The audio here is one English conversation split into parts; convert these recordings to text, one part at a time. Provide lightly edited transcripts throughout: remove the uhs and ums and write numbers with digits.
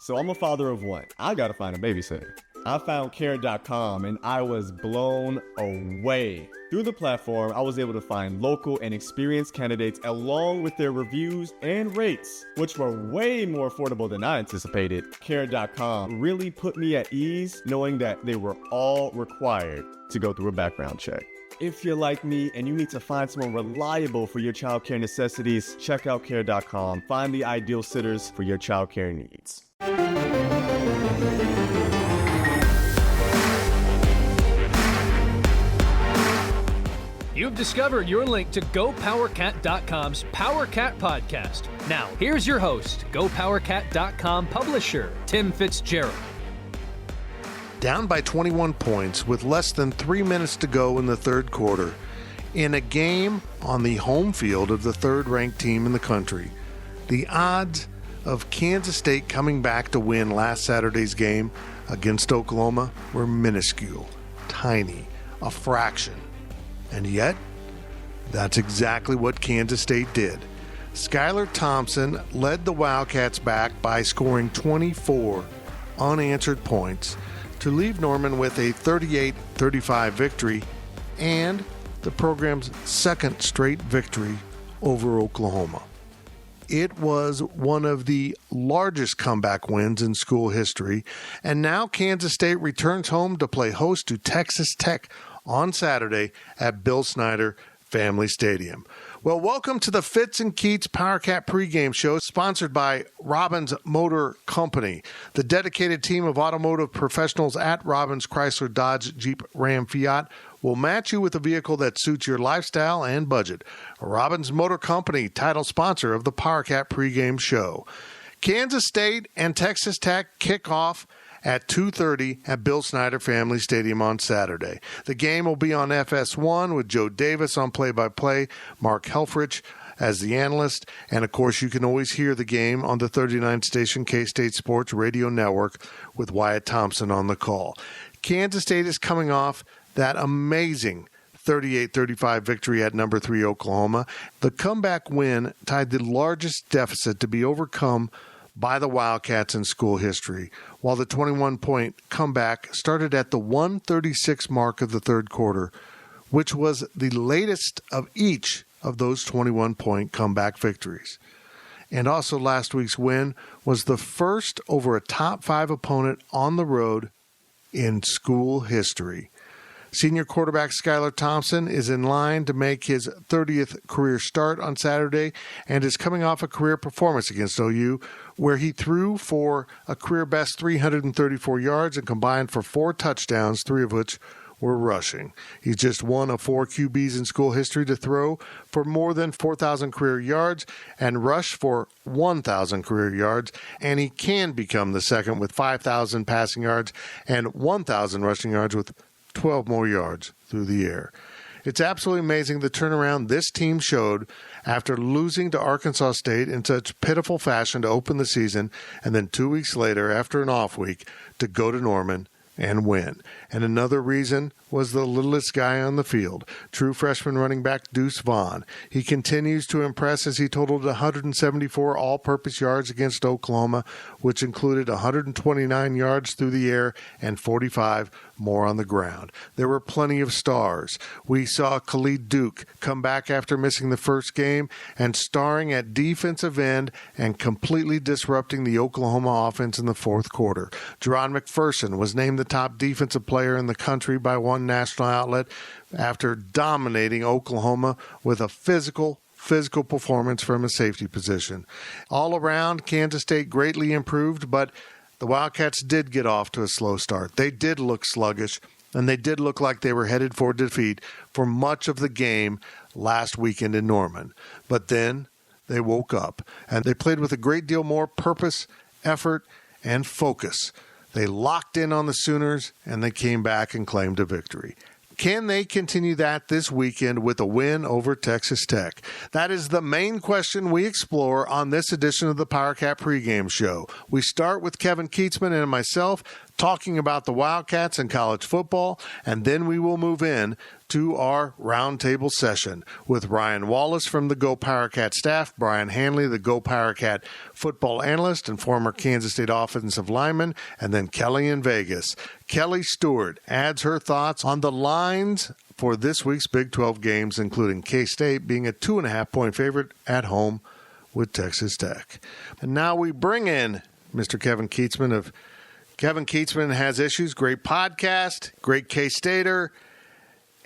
So I'm a father of one. I gotta find a babysitter. I found Care.com and I was blown away. Through the platform, I was able to find local and experienced candidates along with their reviews and rates, which were way more affordable than I anticipated. Care.com really put me at ease knowing that they were all required to go through a background check. If you're like me and you need to find someone reliable for your childcare necessities, check out Care.com. Find the ideal sitters for your childcare needs. You've discovered your link to GoPowerCat.com's PowerCat podcast. Now, here's your host, GoPowerCat.com publisher, Tim Fitzgerald. Down by 21 points with less than 3 minutes to go in the third quarter, in a game on the home field of the third-ranked team in the country, the odds of Kansas State coming back to win last Saturday's game against Oklahoma were minuscule, tiny, a fraction. And yet, that's exactly what Kansas State did. Skylar Thompson led the Wildcats back by scoring 24 unanswered points to leave Norman with a 38-35 victory and the program's second straight victory over Oklahoma. It was one of the largest comeback wins in school history, and now Kansas State returns home to play host to Texas Tech on Saturday at Bill Snyder Family Stadium. Well, welcome to the Fitz and Keats PowerCat pregame show, sponsored by Robbins Motor Company, the dedicated team of automotive professionals at Robbins Chrysler Dodge Jeep Ram Fiat will match you with a vehicle that suits your lifestyle and budget. Robbins Motor Company, title sponsor of the PowerCat pregame show. Kansas State and Texas Tech kick off at 2:30 at Bill Snyder Family Stadium on Saturday. The game will be on FS1 with Joe Davis on play-by-play, Mark Helfrich as the analyst, and of course you can always hear the game on the 39-station K-State Sports Radio Network with Wyatt Thompson on the call. Kansas State is coming off that amazing 38-35 victory at number 3 Oklahoma. The comeback win tied the largest deficit to be overcome by the Wildcats in school history, while the 21-point comeback started at the 1:36 mark of the third quarter, which was the latest of each of those 21-point comeback victories. And also last week's win was the first over a top 5 opponent on the road in school history. Senior quarterback Skylar Thompson is in line to make his 30th career start on Saturday and is coming off a career performance against OU where he threw for a career-best 334 yards and combined for 4 touchdowns, 3 of which were rushing. He's just one of 4 QBs in school history to throw for more than 4,000 career yards and rush for 1,000 career yards, and he can become the second with 5,000 passing yards and 1,000 rushing yards with 12 more yards through the air. It's absolutely amazing the turnaround this team showed after losing to Arkansas State in such pitiful fashion to open the season, and then 2 weeks later, after an off week, to go to Norman and win. And another reason was the littlest guy on the field, true freshman running back Deuce Vaughn. He continues to impress as he totaled 174 all-purpose yards against Oklahoma, which included 129 yards through the air and 45 more on the ground. There were plenty of stars. We saw Khalid Duke come back after missing the first game and starring at defensive end and completely disrupting the Oklahoma offense in the fourth quarter. Jerron McPherson was named the top defensive player in the country by one national outlet after dominating Oklahoma with a physical performance from a safety position. All around, Kansas State greatly improved, but the Wildcats did get off to a slow start. They did look sluggish, and they did look like they were headed for defeat for much of the game last weekend in Norman. But then they woke up, and they played with a great deal more purpose, effort, and focus. They locked in on the Sooners, and they came back and claimed a victory. Can they continue that this weekend with a win over Texas Tech? That is the main question we explore on this edition of the PowerCat pregame show. We start with Kevin Keatsman and myself talking about the Wildcats and college football, and then we will move in to our roundtable session with Ryan Wallace from the Go Power Cat staff, Brian Hanley, the Go Power Cat football analyst and former Kansas State offensive lineman, and then Kelly in Vegas. Kelly Stewart adds her thoughts on the lines for this week's Big 12 games, including K-State being a 2.5-point favorite at home with Texas Tech. And now we bring in Mr. Kevin Kietzman of Kevin Kietzman Has Issues. Great podcast, great K-Stater,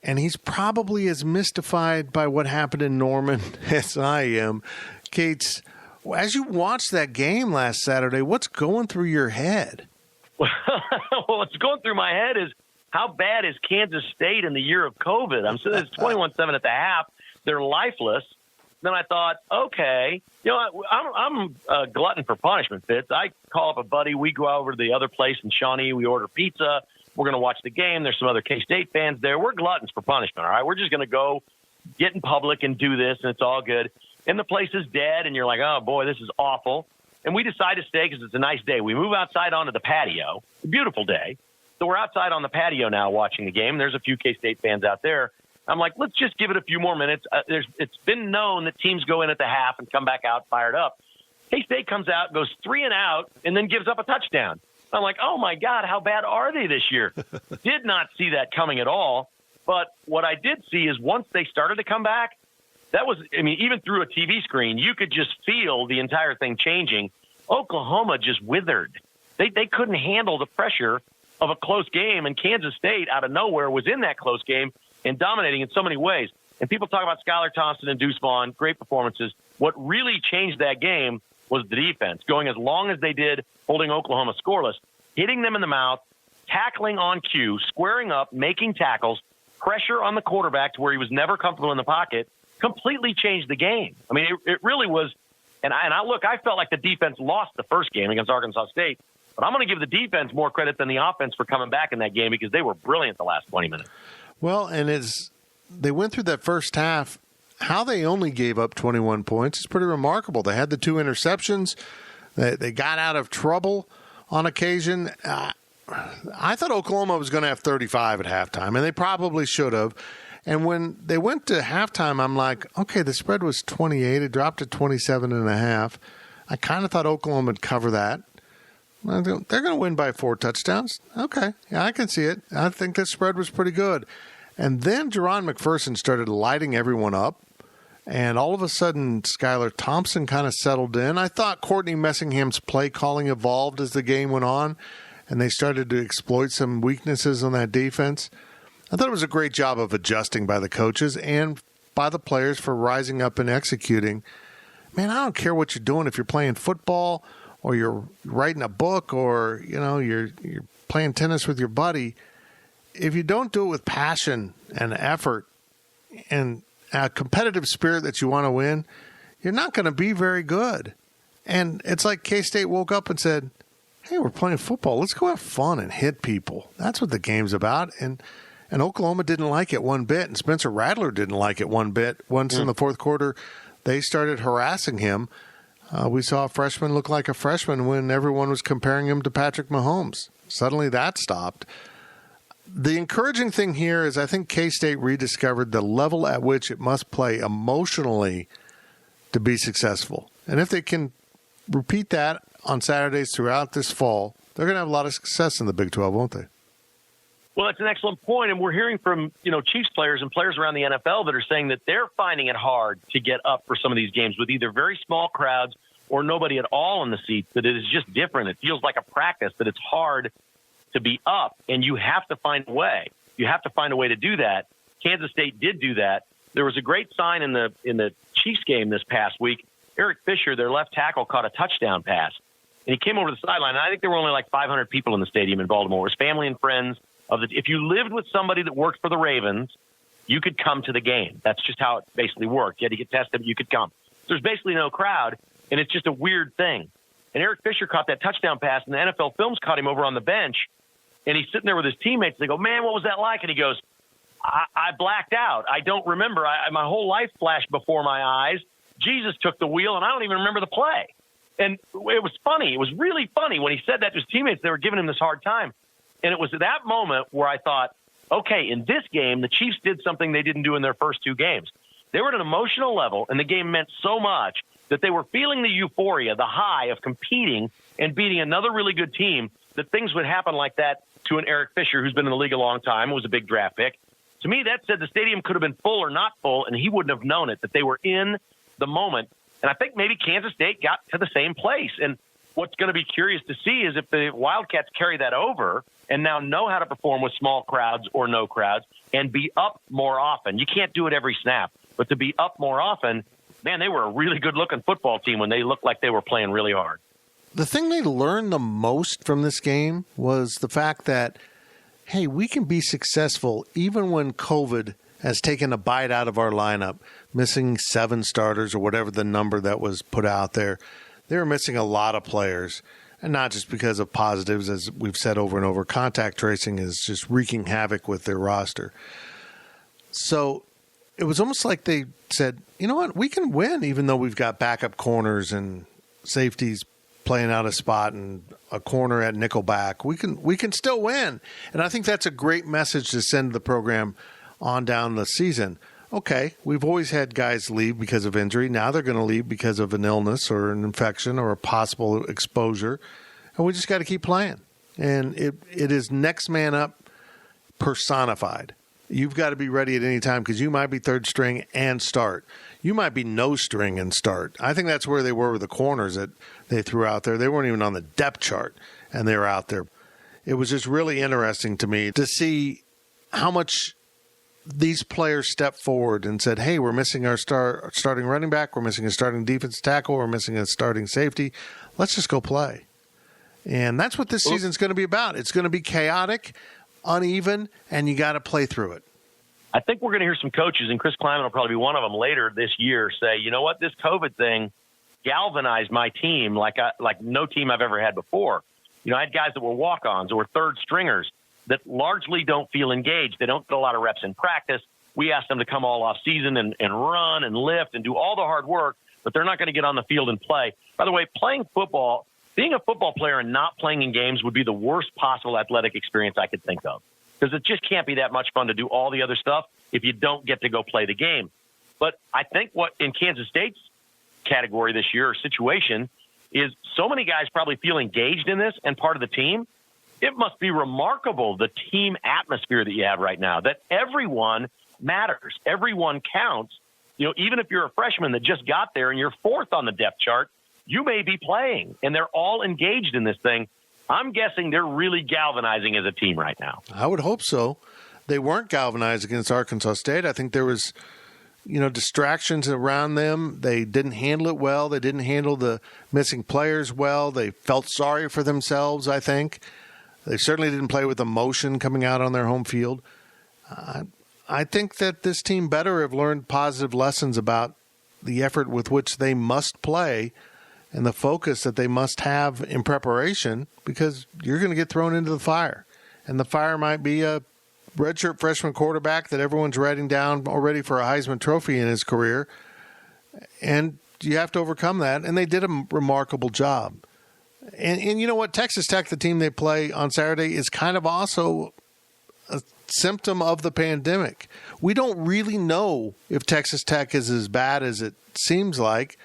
and he's probably as mystified by what happened in Norman as I am. Keats, as you watched that game last Saturday, what's going through your head? Well, what's going through my head is how bad is Kansas State in the year of COVID? I'm saying it's 21-7 at the half. They're lifeless. Then I thought, okay, I'm a glutton for punishment, Fitz. I call up a buddy. We go over to the other place in Shawnee. We order pizza. We're going to watch the game. There's some other K-State fans there. We're gluttons for punishment, all right? We're just going to go get in public and do this, and it's all good. And the place is dead, and you're like, oh, boy, this is awful. And we decide to stay because it's a nice day. We move outside onto the patio. A beautiful day. So we're outside on the patio now watching the game. There's a few K-State fans out there. I'm like, let's just give it a few more minutes. It's been known that teams go in at the half and come back out fired up. K-State comes out, goes 3 and out, and then gives up a touchdown. I'm like, oh, my God, how bad are they this year? Did not see that coming at all. But what I did see is once they started to come back, that was, I mean, even through a TV screen, you could just feel the entire thing changing. Oklahoma just withered. They couldn't handle the pressure of a close game, and Kansas State, out of nowhere, was in that close game and dominating in so many ways. And people talk about Skylar Thompson and Deuce Vaughn, great performances. What really changed that game was the defense, going as long as they did, holding Oklahoma scoreless, hitting them in the mouth, tackling on cue, squaring up, making tackles, pressure on the quarterback to where he was never comfortable in the pocket, completely changed the game. I mean, it really was. And I felt like the defense lost the first game against Arkansas State, but I'm going to give the defense more credit than the offense for coming back in that game because they were brilliant the last 20 minutes. Well, and as they went through that first half, how they only gave up 21 points is pretty remarkable. They had the 2 interceptions. They got out of trouble on occasion. I thought Oklahoma was going to have 35 at halftime, and they probably should have. And when they went to halftime, I'm like, okay, the spread was 28. It dropped to 27.5. I kind of thought Oklahoma would cover that. They're going to win by 4 touchdowns. Okay, yeah, I can see it. I think the spread was pretty good. And then Jerron McPherson started lighting everyone up. And all of a sudden, Skylar Thompson kind of settled in. I thought Courtney Messingham's play calling evolved as the game went on, and they started to exploit some weaknesses on that defense. I thought it was a great job of adjusting by the coaches and by the players for rising up and executing. Man, I don't care what you're doing. If you're playing football or you're writing a book or, you're playing tennis with your buddy, if you don't do it with passion and effort and a competitive spirit that you want to win, you're not going to be very good. And it's like K-State woke up and said, hey, we're playing football. Let's go have fun and hit people. That's what the game's about. And Oklahoma didn't like it one bit, and Spencer Rattler didn't like it one bit. Once in the fourth quarter, they started harassing him. We saw a freshman look like a freshman when everyone was comparing him to Patrick Mahomes. Suddenly that stopped. The encouraging thing here is I think K-State rediscovered the level at which it must play emotionally to be successful. And if they can repeat that on Saturdays throughout this fall, they're going to have a lot of success in the Big 12, won't they? Well, it's an excellent point, and we're hearing from Chiefs players and players around the NFL that are saying that they're finding it hard to get up for some of these games with either very small crowds or nobody at all in the seats, that it is just different. It feels like a practice, that it's hard to be up, and you have to find a way. You have to find a way to do that. Kansas State did do that. There was a great sign in the Chiefs game this past week. Eric Fisher, their left tackle, caught a touchdown pass, and he came over to the sideline. And I think there were only like 500 people in the stadium in Baltimore. It was family and friends. If you lived with somebody that worked for the Ravens, you could come to the game. That's just how it basically worked. You had to get tested, you could come. There's basically no crowd, and it's just a weird thing. And Eric Fisher caught that touchdown pass, and the NFL Films caught him over on the bench, and he's sitting there with his teammates. They go, man, what was that like? And he goes, I blacked out. I don't remember. My whole life flashed before my eyes. Jesus took the wheel, and I don't even remember the play. And it was funny. It was really funny. When he said that to his teammates, they were giving him this hard time. And it was at that moment where I thought, okay, in this game, the Chiefs did something they didn't do in their first two games. They were at an emotional level, and the game meant so much that they were feeling the euphoria, the high of competing and beating another really good team, that things would happen like that to an Eric Fisher who's been in the league a long time, was a big draft pick. To me, that said the stadium could have been full or not full, and he wouldn't have known it, that they were in the moment. And I think maybe Kansas State got to the same place. And what's going to be curious to see is if the Wildcats carry that over and now know how to perform with small crowds or no crowds and be up more often. You can't do it every snap, but to be up more often, man, they were a really good-looking football team when they looked like they were playing really hard. The thing they learned the most from this game was the fact that, hey, we can be successful even when COVID has taken a bite out of our lineup, missing 7 starters or whatever the number that was put out there. They were missing a lot of players, and not just because of positives, as we've said over and over. Contact tracing is just wreaking havoc with their roster. So it was almost like they said, you know what, we can win even though we've got backup corners and safeties playing out a spot and a corner at nickelback. We can still win. And I think that's a great message to send the program on down the season. Okay, we've always had guys leave because of injury. Now they're going to leave because of an illness or an infection or a possible exposure. And we just got to keep playing. And it is next man up personified. You've got to be ready at any time because you might be third string and start. You might be no string and start. I think that's where they were with the corners that they threw out there. They weren't even on the depth chart, and they were out there. It was just really interesting to me to see how much these players stepped forward and said, hey, we're missing our starting running back. We're missing a starting defensive tackle. We're missing a starting safety. Let's just go play. And that's what this season's going to be about. It's going to be chaotic, uneven, and you got to play through it. I think we're going to hear some coaches, and Chris Kleiman will probably be one of them later this year, say, you know what, this COVID thing galvanized my team like no team I've ever had before. You know, I had guys that were walk-ons or third stringers that largely don't feel engaged. They don't get a lot of reps in practice. We ask them to come all off season and run and lift and do all the hard work, but they're not going to get on the field and play. By the way, playing football, being a football player and not playing in games would be the worst possible athletic experience I could think of, because it just can't be that much fun to do all the other stuff if you don't get to go play the game. But I think what in Kansas State's category this year or situation is so many guys probably feel engaged in this and part of the team. It must be remarkable, the team atmosphere that you have right now, that everyone matters. Everyone counts. You know, even if you're a freshman that just got there and you're fourth on the depth chart, you may be playing, and they're all engaged in this thing. I'm guessing they're really galvanizing as a team right now. I would hope so. They weren't galvanized against Arkansas State. I think there was, distractions around them. They didn't handle it well. They didn't handle the missing players well. They felt sorry for themselves, I think. They certainly didn't play with emotion coming out on their home field. I think that this team better have learned positive lessons about the effort with which they must play and the focus that they must have in preparation, because you're going to get thrown into the fire. And the fire might be a redshirt freshman quarterback that everyone's writing down already for a Heisman Trophy in his career. And you have to overcome that. And they did a remarkable job. And you know what? Texas Tech, the team they play on Saturday, is kind of also a symptom of the pandemic. We don't really know if Texas Tech is as bad as it seems like,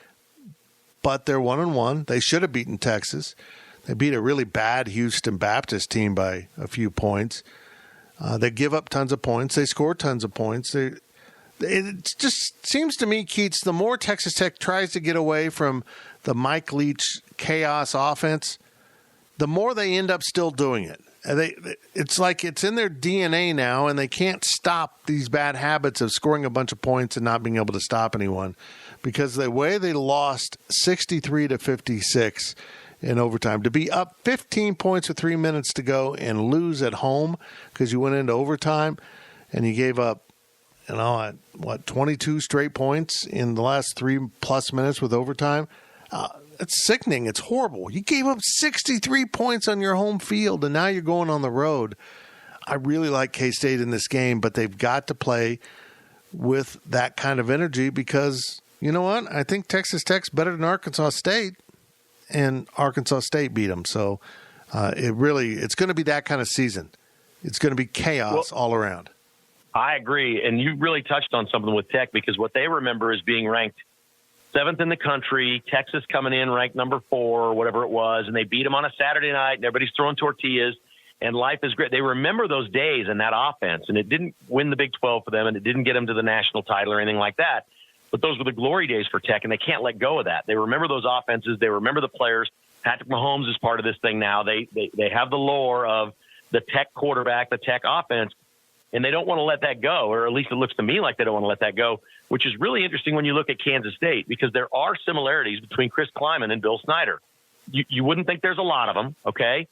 but they're 1-1. They should have beaten Texas. They beat a really bad Houston Baptist team by a few points. They give up tons of points. They score tons of points. It just seems to me, Keats, the more Texas Tech tries to get away from the Mike Leach chaos offense, the more they end up still doing it. It's like it's in their DNA now, and they can't stop these bad habits of scoring a bunch of points and not being able to stop anyone, because the way they lost 63-56 in overtime, to be up 15 points with 3 minutes to go and lose at home because you went into overtime and you gave up, 22 straight points in the last 3+ minutes with overtime. It's sickening. It's horrible. You gave up 63 points on your home field, and now you're going on the road. I really like K-State in this game, but they've got to play with that kind of energy because, you know what? I think Texas Tech's better than Arkansas State, and Arkansas State beat them. So it's going to be that kind of season. it's going to be chaos all around. I agree. And you really touched on something with Tech, because what they remember is being ranked 7th in the country, Texas coming in ranked number 4 or whatever it was, and they beat them on a Saturday night, and everybody's throwing tortillas, and life is great. They remember those days and that offense, and it didn't win the Big 12 for them, and it didn't get them to the national title or anything like that. But those were the glory days for Tech, and they can't let go of that. They remember those offenses. They remember the players. Patrick Mahomes is part of this thing now. They have the lore of the Tech quarterback, the Tech offense, and they don't want to let that go, or at least it looks to me like they don't want to let that go, which is really interesting when you look at Kansas State, because there are similarities between Chris Kleiman and Bill Snyder. You wouldn't think there's a lot of them, okay?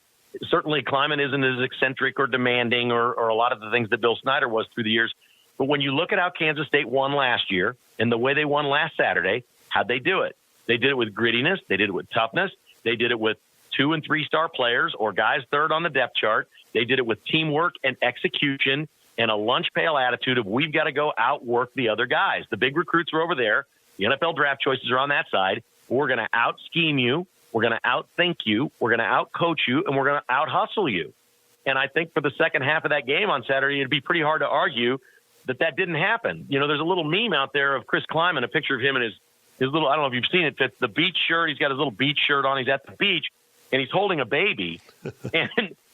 Certainly Kleiman isn't as eccentric or demanding or a lot of the things that Bill Snyder was through the years. But when you look at how Kansas State won last year and the way they won last Saturday, how'd they do it? They did it with grittiness. They did it with toughness. They did it with 2- and 3-star players or guys third on the depth chart. They did it with teamwork and execution and a lunch pail attitude of we've got to go outwork the other guys. The big recruits are over there. The NFL draft choices are on that side. We're going to out-scheme you. We're going to outthink you. We're going to out-coach you, and we're going to out-hustle you. And I think for the second half of that game on Saturday, it'd be pretty hard to argue that didn't happen. You know, there's a little meme out there of Chris Kleiman, a picture of him in his little, I don't know if you've seen it, it's the beach shirt. He's got his little beach shirt on. He's at the beach, and he's holding a baby.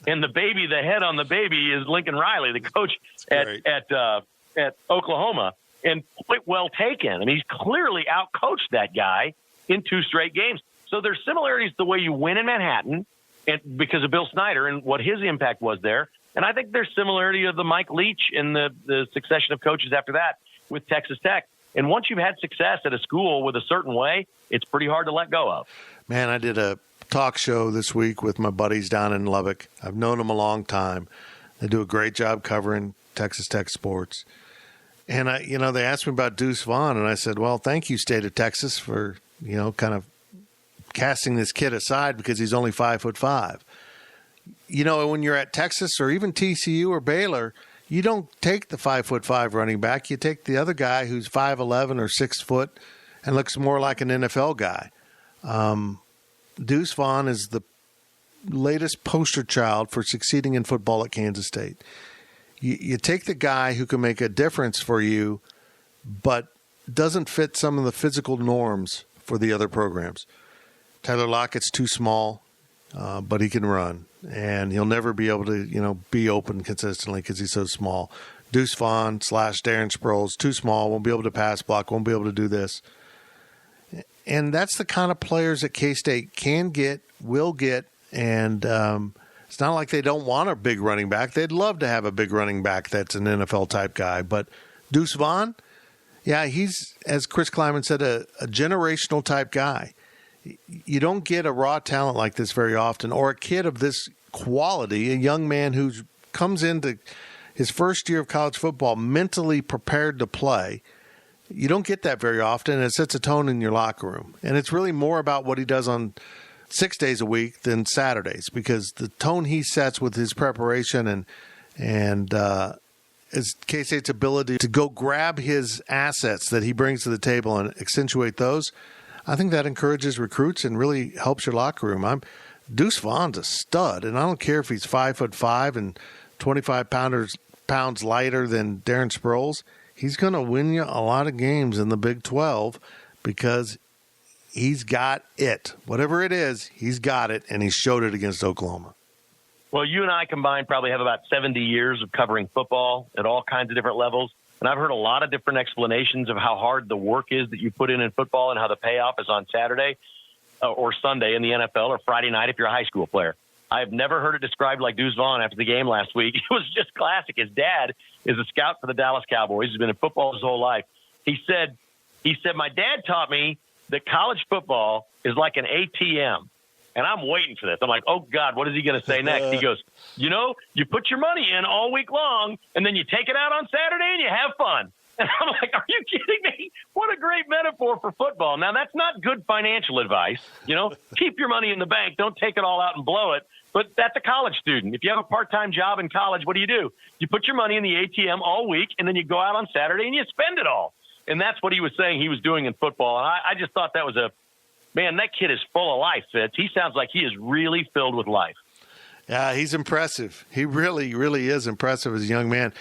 And the baby, the head on the baby is Lincoln Riley, the coach at Oklahoma. And point well taken. I mean, he's clearly outcoached that guy in 2 straight games. So there's similarities to the way you win in Manhattan, and because of Bill Snyder and what his impact was there. And I think there's similarity of the Mike Leach and the succession of coaches after that with Texas Tech. And once you've had success at a school with a certain way, it's pretty hard to let go of. Man, I did a talk show this week with my buddies down in Lubbock. I've known them a long time. They do a great job covering Texas Tech sports. And they asked me about Deuce Vaughn, and I said, well, thank you, State of Texas, for, kind of casting this kid aside because he's only 5'5". When you're at Texas or even TCU or Baylor, you don't take the 5'5" running back. You take the other guy who's 5'11" or 6 foot and looks more like an NFL guy. Deuce Vaughn is the latest poster child for succeeding in football at Kansas State. You take the guy who can make a difference for you, but doesn't fit some of the physical norms for the other programs. Tyler Lockett's too small, but he can run, and he'll never be able to, be open consistently because he's so small. Deuce Vaughn / Darren Sproles, too small, won't be able to pass block, won't be able to do this. And that's the kind of players that K-State can get, will get, and it's not like they don't want a big running back. They'd love to have a big running back that's an NFL-type guy. But Deuce Vaughn, yeah, he's, as Chris Kleiman said, a generational-type guy. You don't get a raw talent like this very often, or a kid of this quality, a young man who comes into his first year of college football mentally prepared to play. You don't get that very often, and it sets a tone in your locker room. And it's really more about what he does on 6 days a week than Saturdays, because the tone he sets with his preparation and his K-State's ability to go grab his assets that he brings to the table and accentuate those, I think that encourages recruits and really helps your locker room. Deuce Vaughn's a stud, and I don't care if he's 5'5" and 25 pounds lighter than Darren Sproles. He's going to win you a lot of games in the Big 12 because he's got it. Whatever it is, he's got it, and he showed it against Oklahoma. Well, you and I combined probably have about 70 years of covering football at all kinds of different levels. And I've heard a lot of different explanations of how hard the work is that you put in football and how the payoff is on Saturday or Sunday in the NFL or Friday night if you're a high school player. I've never heard it described like Deuce Vaughn after the game last week. It was just classic. His dad is a scout for the Dallas Cowboys. He's been in football his whole life. He said, my dad taught me that college football is like an ATM. And I'm waiting for this. I'm like, oh, God, what is he going to say next? He goes, you put your money in all week long, and then you take it out on Saturday and you have fun. And I'm like, are you kidding me? What a great metaphor for football. Now, that's not good financial advice. Keep your money in the bank. Don't take it all out and blow it. But that's a college student. If you have a part-time job in college, what do? You put your money in the ATM all week, and then you go out on Saturday and you spend it all. And that's what he was saying he was doing in football. And I just thought that was man, that kid is full of life, Fitz. He sounds like he is really filled with life. Yeah, he's impressive. He really, really is impressive as a young man.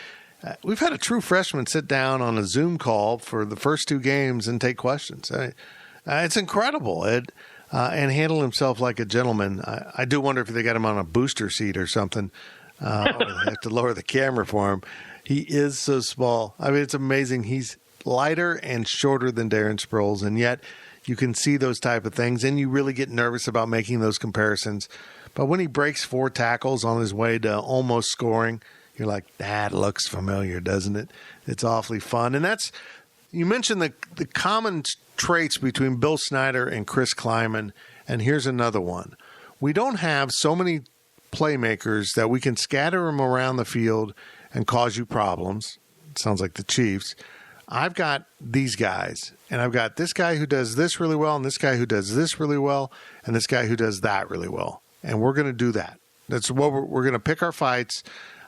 We've had a true freshman sit down on a Zoom call for the first 2 games and take questions. It's incredible, Ed, and handle himself like a gentleman. I do wonder if they got him on a booster seat or something, or they have to lower the camera for him. He is so small. I mean, it's amazing. He's lighter and shorter than Darren Sproles, and yet you can see those type of things, and you really get nervous about making those comparisons. But when he breaks 4 tackles on his way to almost scoring, you're like, that looks familiar, doesn't it? It's awfully fun. And you mentioned the common traits between Bill Snyder and Chris Kleiman, and here's another one. We don't have so many playmakers that we can scatter them around the field and cause you problems. It sounds like the Chiefs. I've got these guys, and I've got this guy who does this really well, and this guy who does this really well, and this guy who does that really well. And we're going to do that. That's what we're going to pick our fights.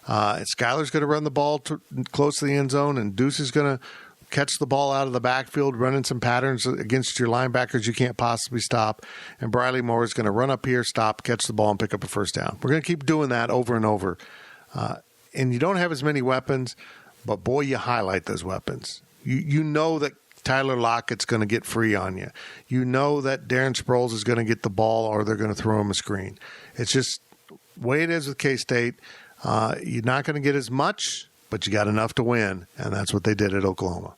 Skyler's going to run the ball close to the end zone, and Deuce is going to catch the ball out of the backfield, running some patterns against your linebackers you can't possibly stop. And Briley Moore is going to run up here, stop, catch the ball, and pick up a first down. We're going to keep doing that over and over. And you don't have as many weapons, but, boy, you highlight those weapons. You know that Tyler Lockett's going to get free on you. You know that Darren Sproles is going to get the ball or they're going to throw him a screen. It's just the way it is with K-State. You're not going to get as much, but you got enough to win, and that's what they did at Oklahoma.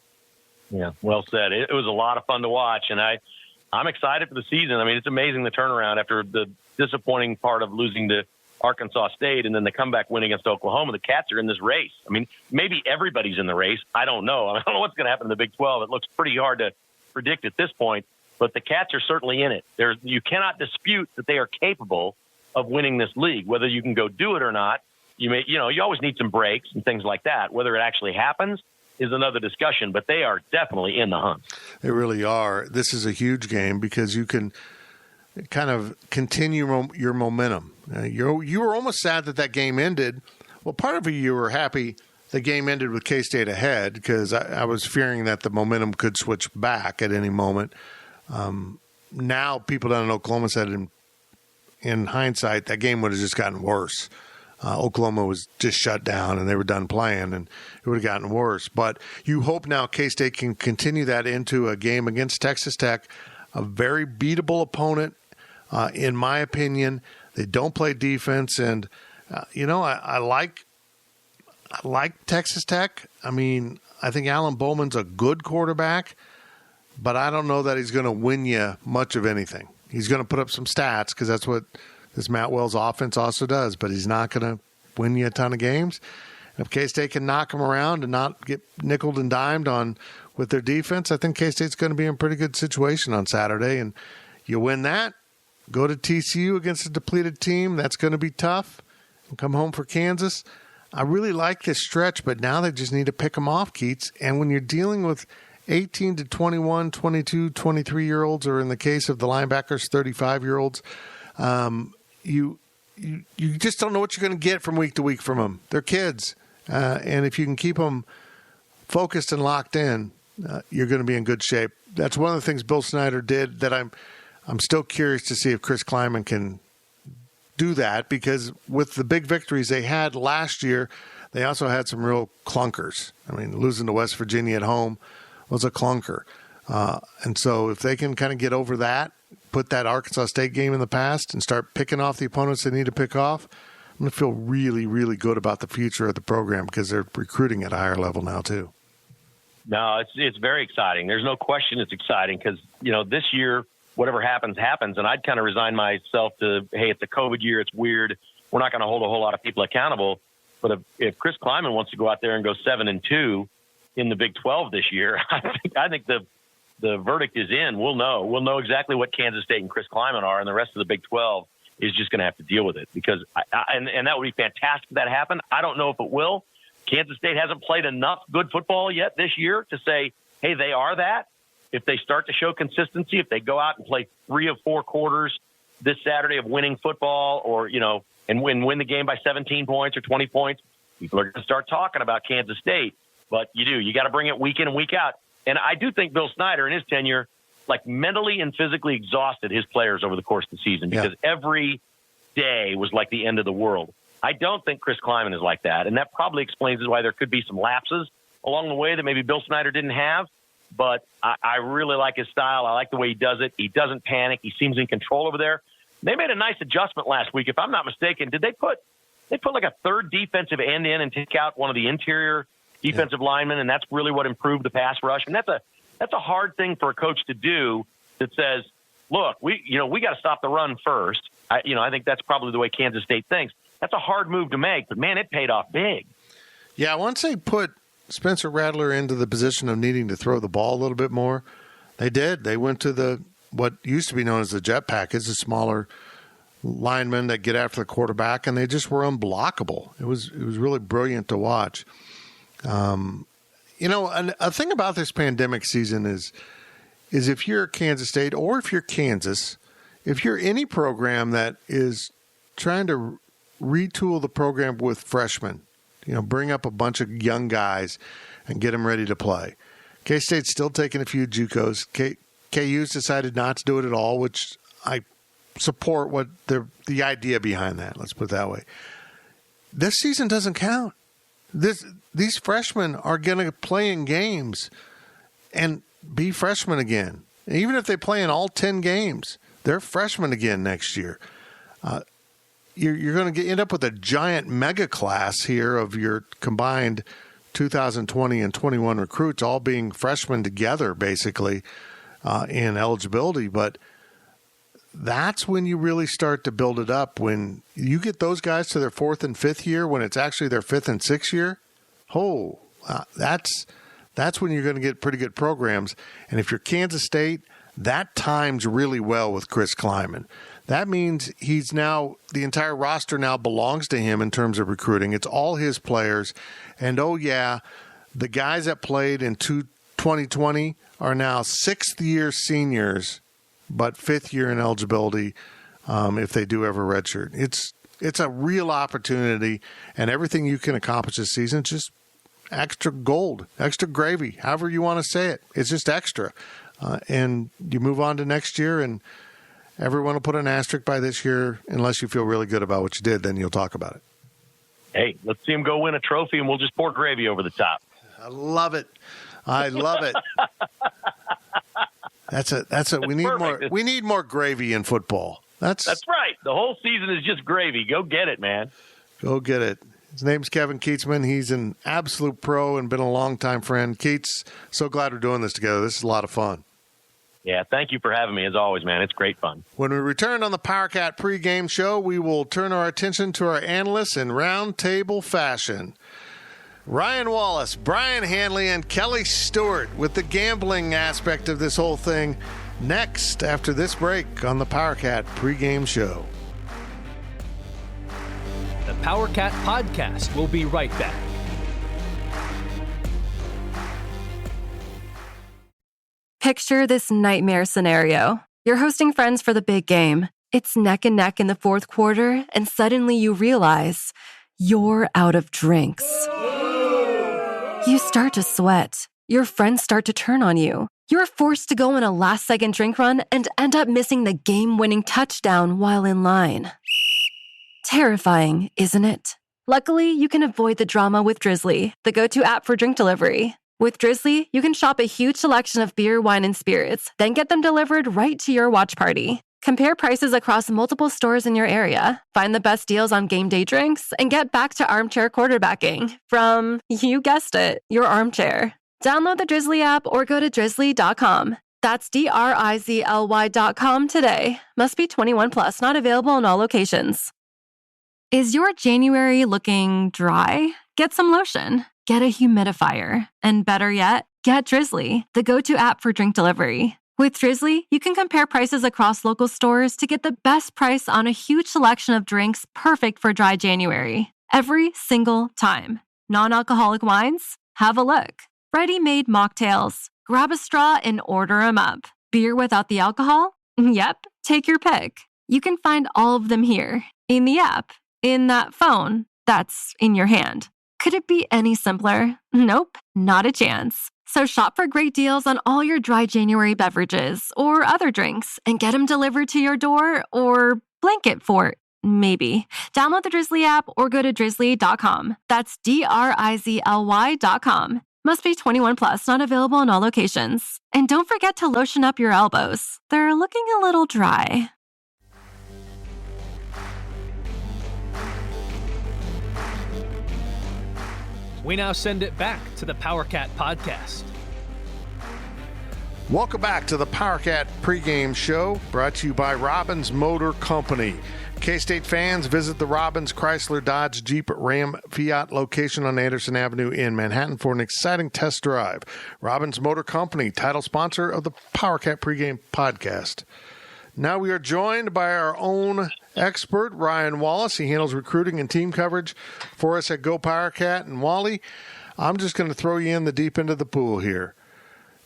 Yeah, well said. It was a lot of fun to watch, and I'm excited for the season. I mean, it's amazing the turnaround after the disappointing part of losing to Arkansas State and then the comeback win against Oklahoma. The Cats are in this race. I mean, maybe everybody's in the race. I don't know. I don't know what's going to happen in the Big 12. It looks pretty hard to predict at this point, but the Cats are certainly in it. You cannot dispute that they are capable of winning this league. Whether you can go do it or not, you always need some breaks and things like that. Whether it actually happens is another discussion, but they are definitely in the hunt. They really are. This is a huge game because you can kind of continue your momentum. You were almost sad that game ended. Well, part of you were happy the game ended with K-State ahead because I was fearing that the momentum could switch back at any moment. Now people down in Oklahoma said in hindsight that game would have just gotten worse. Oklahoma was just shut down and they were done playing and it would have gotten worse. But you hope now K-State can continue that into a game against Texas Tech, a very beatable opponent, in my opinion. They don't play defense, and I like Texas Tech. I mean, I think Alan Bowman's a good quarterback, but I don't know that he's going to win you much of anything. He's going to put up some stats because that's what this Matt Wells offense also does, but he's not going to win you a ton of games. If K-State can knock them around and not get nickeled and dimed with their defense, I think K-State's going to be in a pretty good situation on Saturday, and you win that. Go to TCU against a depleted team. That's going to be tough. And come home for Kansas. I really like this stretch, but now they just need to pick them off, Keats. And when you're dealing with 18 to 21, 22, 23-year-olds, or in the case of the linebackers, 35-year-olds, you just don't know what you're going to get from week to week from them. They're kids. And if you can keep them focused and locked in, you're going to be in good shape. That's one of the things Bill Snyder did that I'm still curious to see if Chris Kleiman can do that, because with the big victories they had last year, they also had some real clunkers. I mean, losing to West Virginia at home was a clunker. And so if they can kind of get over that, put that Arkansas State game in the past and start picking off the opponents they need to pick off, I'm going to feel really, really good about the future of the program because they're recruiting at a higher level now too. No, it's very exciting. There's no question it's exciting because, this year, whatever happens, happens. And I'd kind of resign myself to, hey, it's a COVID year. It's weird. We're not going to hold a whole lot of people accountable. But if Chris Kleiman wants to go out there and go 7-2 in the Big 12 this year, I think the verdict is in. We'll know. We'll know exactly what Kansas State and Chris Kleiman are, and the rest of the Big 12 is just going to have to deal with it because and that would be fantastic if that happened. I don't know if it will. Kansas State hasn't played enough good football yet this year to say, hey, they are that. If they start to show consistency, if they go out and play 3 of 4 quarters this Saturday of winning football or, and win the game by 17 points or 20 points, people are going to start talking about Kansas State. But you got to bring it week in and week out. And I do think Bill Snyder in his tenure, mentally and physically exhausted his players over the course of the season because every day was like the end of the world. I don't think Chris Kleiman is like that, and that probably explains why there could be some lapses along the way that maybe Bill Snyder didn't have. But I really like his style. I like the way he does it. He doesn't panic. He seems in control over there. They made a nice adjustment last week. If I'm not mistaken, did they put like a third defensive end in and take out one of the interior defensive linemen, and that's really what improved the pass rush? And that's a hard thing for a coach to do that says, look, we got to stop the run first. I think that's probably the way Kansas State thinks. That's a hard move to make, but, man, it paid off big. Yeah, once they put Spencer Rattler into the position of needing to throw the ball a little bit more, they did. They went to what used to be known as the jet package, the smaller linemen that get after the quarterback, and they just were unblockable. It was really brilliant to watch. A thing about this pandemic season is if you're Kansas State or if you're Kansas, if you're any program that is trying to retool the program with freshmen, bring up a bunch of young guys and get them ready to play. K-State's still taking a few JUCOs. KU's decided not to do it at all, which I support what the idea behind that. Let's put it that way. This season doesn't count. These freshmen are going to play in games and be freshmen again. Even if they play in all 10 games, they're freshmen again next year. You're going to end up with a giant mega class here of your combined 2020 and 21 recruits all being freshmen together, basically, in eligibility. But that's when you really start to build it up. When you get those guys to their fourth and fifth year, when it's actually their fifth and sixth year, that's when you're going to get pretty good programs. And if you're Kansas State, that times really well with Chris Kleiman. That means the entire roster now belongs to him in terms of recruiting. It's all his players. And, the guys that played in 2020 are now sixth-year seniors, but fifth year in eligibility if they do ever redshirt. It's a real opportunity, and everything you can accomplish this season is just extra gold, extra gravy, however you want to say it. It's just extra. And you move on to next year, and everyone will put an asterisk by this year unless you feel really good about what you did. Then you'll talk about it. Hey, let's see him go win a trophy, and we'll just pour gravy over the top. I love it. I love it. We need more gravy in football. That's right. The whole season is just gravy. Go get it, man. Go get it. His name's Kevin Keatsman. He's an absolute pro and been a longtime friend. Keats, so glad we're doing this together. This is a lot of fun. Yeah, thank you for having me, as always, man. It's great fun. When we return on the PowerCat pregame show, we will turn our attention to our analysts in roundtable fashion. Ryan Wallace, Brian Hanley, and Kelly Stewart with the gambling aspect of this whole thing next after this break on the PowerCat pregame show. The PowerCat Podcast will be right back. Picture this nightmare scenario. You're hosting friends for the big game. It's neck and neck in the fourth quarter, and suddenly you realize you're out of drinks. You start to sweat. Your friends start to turn on you. You're forced to go on a last-second drink run and end up missing the game-winning touchdown while in line. Terrifying, isn't it? Luckily, you can avoid the drama with Drizzly, the go-to app for drink delivery. With Drizzly, you can shop a huge selection of beer, wine, and spirits, then get them delivered right to your watch party. Compare prices across multiple stores in your area, find the best deals on game day drinks, and get back to armchair quarterbacking from, you guessed it, your armchair. Download the Drizzly app or go to drizzly.com. That's DRIZLY.com today. Must be 21 plus, not available in all locations. Is your January looking dry? Get some lotion. Get a humidifier. And better yet, get Drizzly, the go-to app for drink delivery. With Drizzly, you can compare prices across local stores to get the best price on a huge selection of drinks perfect for dry January. Every single time. Non-alcoholic wines? Have a look. Ready-made mocktails? Grab a straw and order them up. Beer without the alcohol? Yep, take your pick. You can find all of them here, in the app, in that phone that's in your hand. Could it be any simpler? Nope, not a chance. So shop for great deals on all your dry January beverages or other drinks and get them delivered to your door or blanket fort. maybe. Download the Drizzly app or go to drizzly.com. That's DRIZLY.com. Must be 21 plus, not available in all locations. And don't forget to lotion up your elbows. They're looking a little dry. We now send it back to the PowerCat podcast. Welcome back to the PowerCat pregame show, brought to you by Robbins Motor Company. K-State fans, visit the Robbins Chrysler Dodge Jeep Ram Fiat location on Anderson Avenue in Manhattan for an exciting test drive. Robbins Motor Company, title sponsor of the PowerCat pregame podcast. Now we are joined by our own expert, Ryan Wallace. He handles recruiting and team coverage for us at Go PowerCat. And Wally, I'm just going to throw you in the deep end of the pool here.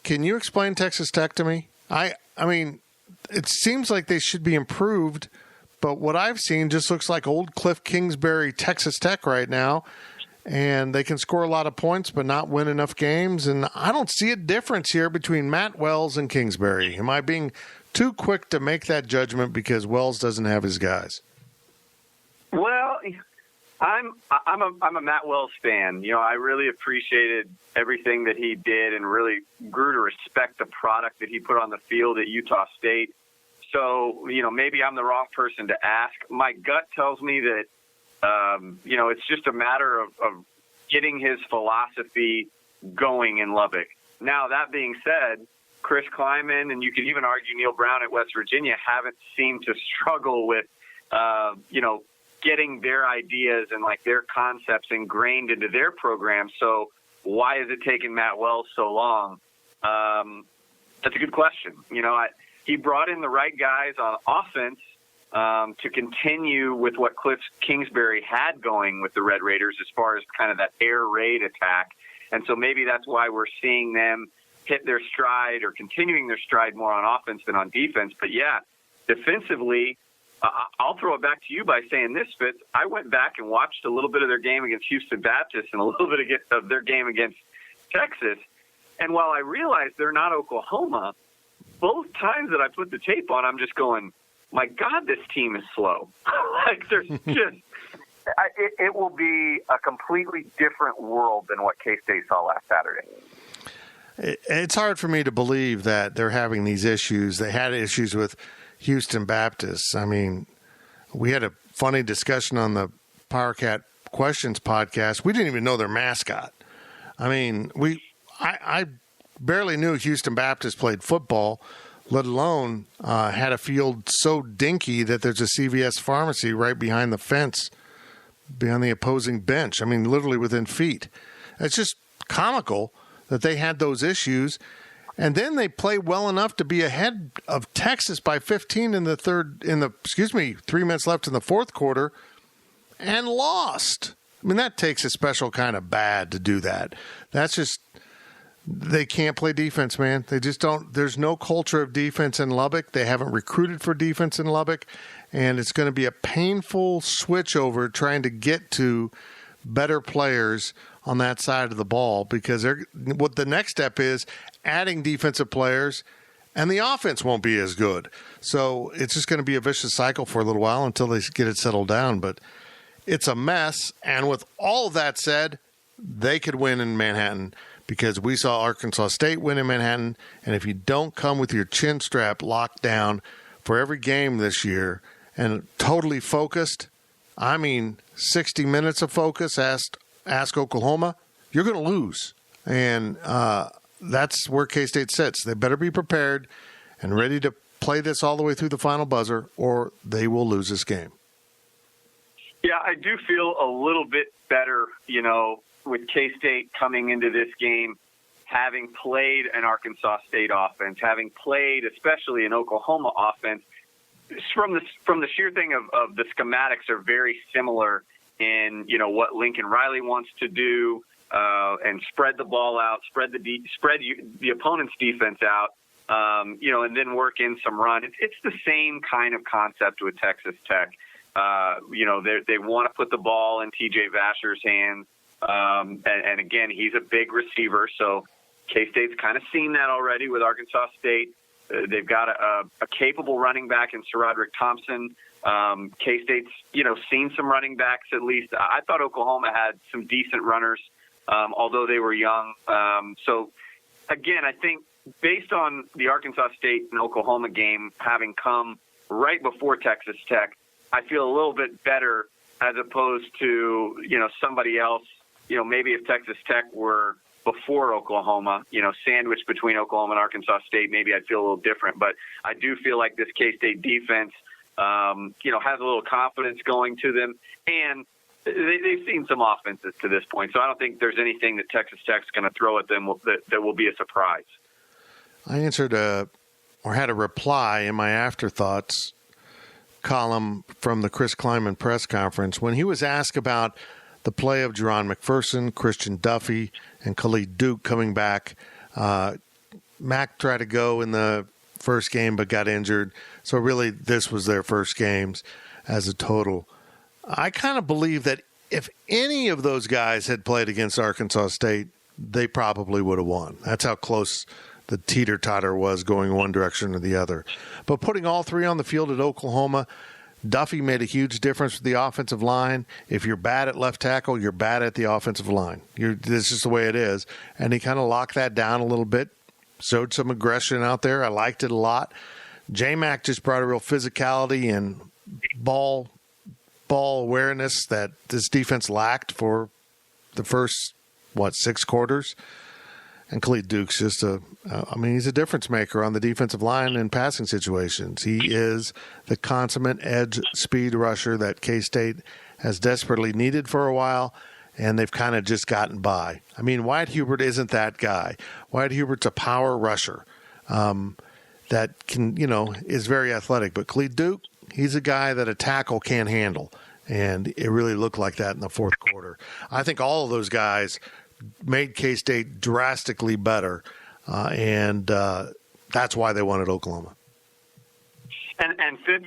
Can you explain Texas Tech to me? I mean, it seems like they should be improved, but what I've seen just looks like old Cliff Kingsbury Texas Tech right now, and they can score a lot of points but not win enough games, and I don't see a difference here between Matt Wells and Kingsbury. Am I being too quick to make that judgment because Wells doesn't have his guys? Well, I'm a Matt Wells fan. You know, I really appreciated everything that he did and really grew to respect the product that he put on the field at Utah State. So, you know, maybe I'm the wrong person to ask. My gut tells me that, you know, it's just a matter of getting his philosophy going in Lubbock. Now, that being said, Chris Kleiman, and you could even argue Neil Brown at West Virginia, haven't seemed to struggle with, you know, getting their ideas and like their concepts ingrained into their program. So why is it taking Matt Wells so long? That's a good question. You know, he brought in the right guys on offense to continue with what Cliff Kingsbury had going with the Red Raiders as far as kind of that air raid attack. And so maybe that's why we're seeing them hit their stride or continuing their stride more on offense than on defense. But yeah, defensively, I'll throw it back to you by saying this, Fitz. I went back and watched a little bit of their game against Houston Baptist and a little bit of their game against Texas. And while I realize they're not Oklahoma, both times that I put the tape on, I'm just going, my God, this team is slow. Like there's just it will be a completely different world than what K-State saw last Saturday. It's hard for me to believe that they're having these issues. They had issues with Houston Baptist. I mean, we had a funny discussion on the PowerCat Questions podcast. We didn't even know their mascot. I mean, I barely knew Houston Baptist played football, let alone had a field so dinky that there's a CVS pharmacy right behind the fence, behind the opposing bench. I mean, literally within feet. It's just comical that they had those issues. And then they play well enough to be ahead of Texas by 15 3 minutes left in the fourth quarter and lost. I mean, that takes a special kind of bad to do that. That's just, they can't play defense, man. They just don't. There's no culture of defense in Lubbock. They haven't recruited for defense in Lubbock. And it's going to be a painful switch over trying to get to better players on that side of the ball, because what the next step is adding defensive players, and the offense won't be as good. So it's just going to be a vicious cycle for a little while until they get it settled down. But it's a mess. And with all of that said, they could win in Manhattan, because we saw Arkansas State win in Manhattan. And if you don't come with your chin strap locked down for every game this year and totally focused, I mean 60 minutes of focus, ask Oklahoma, you're going to lose. And that's where K-State sits. They better be prepared and ready to play this all the way through the final buzzer, or they will lose this game. Yeah, I do feel a little bit better, you know, with K-State coming into this game, having played an Arkansas State offense, having played especially an Oklahoma offense. From the sheer thing of the schematics are very similar in, you know, what Lincoln Riley wants to do, and spread the ball out, spread the opponent's defense out, you know, and then work in some run. It's the same kind of concept with Texas Tech. You know, they want to put the ball in TJ Vasher's hands. And again, he's a big receiver, so K-State's kind of seen that already with Arkansas State. They've got a capable running back in SaRodorick Thompson. K-State's, seen some running backs at least. I thought Oklahoma had some decent runners, although they were young. So, again, I think based on the Arkansas State and Oklahoma game having come right before Texas Tech, I feel a little bit better as opposed to, somebody else. Maybe if Texas Tech were before Oklahoma, sandwiched between Oklahoma and Arkansas State, maybe I'd feel a little different. But I do feel like this K-State defense, has a little confidence going to them. And they've seen some offenses to this point. So I don't think there's anything that Texas Tech's going to throw at them that will be a surprise. I answered had a reply in my afterthoughts column from the Chris Kleiman press conference when he was asked about the play of Jerron McPherson, Christian Duffy, and Khalid Duke coming back. Mac tried to go in the first game but got injured. So really this was their first games as a total. I kind of believe that if any of those guys had played against Arkansas State, they probably would have won. That's how close the teeter-totter was going one direction or the other. But putting all three on the field at Oklahoma, Duffy made a huge difference with the offensive line. If you're bad at left tackle, you're bad at the offensive line. This is the way it is. And he kind of locked that down a little bit, showed some aggression out there. I liked it a lot. J-Mac just brought a real physicality and ball awareness that this defense lacked for the first, 6 quarters. And Khalid Duke's just he's a difference maker on the defensive line in passing situations. He is the consummate edge speed rusher that K-State has desperately needed for a while, and they've kind of just gotten by. I mean, Wyatt Hubert isn't that guy. Wyatt Hubert's a power rusher that can, is very athletic. But Khalid Duke, he's a guy that a tackle can't handle, and it really looked like that in the fourth quarter. I think all of those guys made K-State drastically better, and that's why they won at Oklahoma. And Fitz,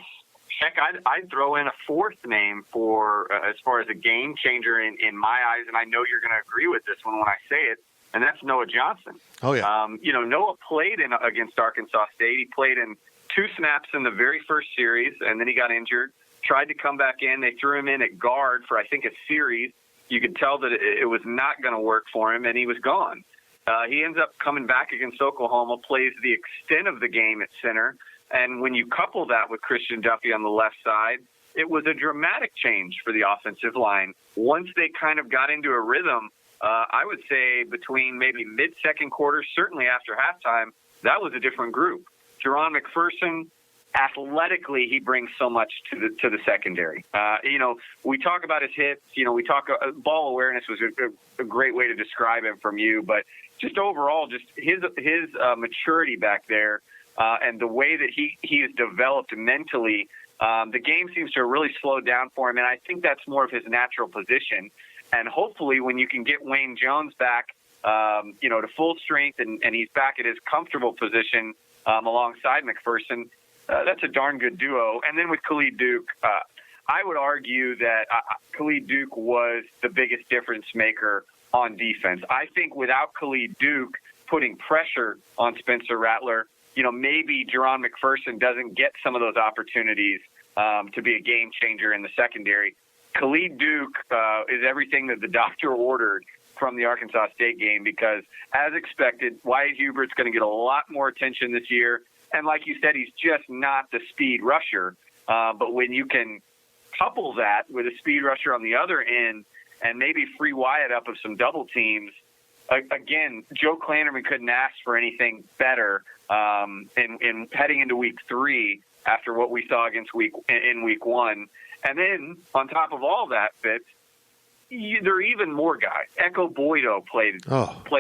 heck, I'd throw in a fourth name for as far as a game changer in my eyes, and I know you're going to agree with this one when I say it, and that's Noah Johnson. Oh, yeah. Noah played against Arkansas State. He played in 2 snaps in the very first series, and then he got injured, tried to come back in. They threw him in at guard for, I think, a series. You could tell that it was not going to work for him, and he was gone. He ends up coming back against Oklahoma, plays the extent of the game at center, and when you couple that with Christian Duffy on the left side, it was a dramatic change for the offensive line. Once they kind of got into a rhythm, I would say between maybe mid-second quarter, certainly after halftime, that was a different group. Jerron McPherson, athletically, he brings so much to the secondary. We talk about his hits. We talk ball awareness was a great way to describe him from you, but just overall, just his maturity back there and the way that he has developed mentally. The game seems to have really slowed down for him, and I think that's more of his natural position. And hopefully, when you can get Wayne Jones back, to full strength, and he's back at his comfortable position alongside McPherson. That's a darn good duo. And then with Khalid Duke, I would argue that Khalid Duke was the biggest difference maker on defense. I think without Khalid Duke putting pressure on Spencer Rattler, maybe Jerron McPherson doesn't get some of those opportunities to be a game changer in the secondary. Khalid Duke is everything that the doctor ordered from the Arkansas State game because, as expected, Wyatt Hubert's going to get a lot more attention this year. And like you said, he's just not the speed rusher. But when you can couple that with a speed rusher on the other end and maybe free Wyatt up of some double teams, again, Joe Klanderman couldn't ask for anything better in heading into week 3 after what we saw in week 1. And then on top of all that, Fitz, there are even more guys. Echo Boydo played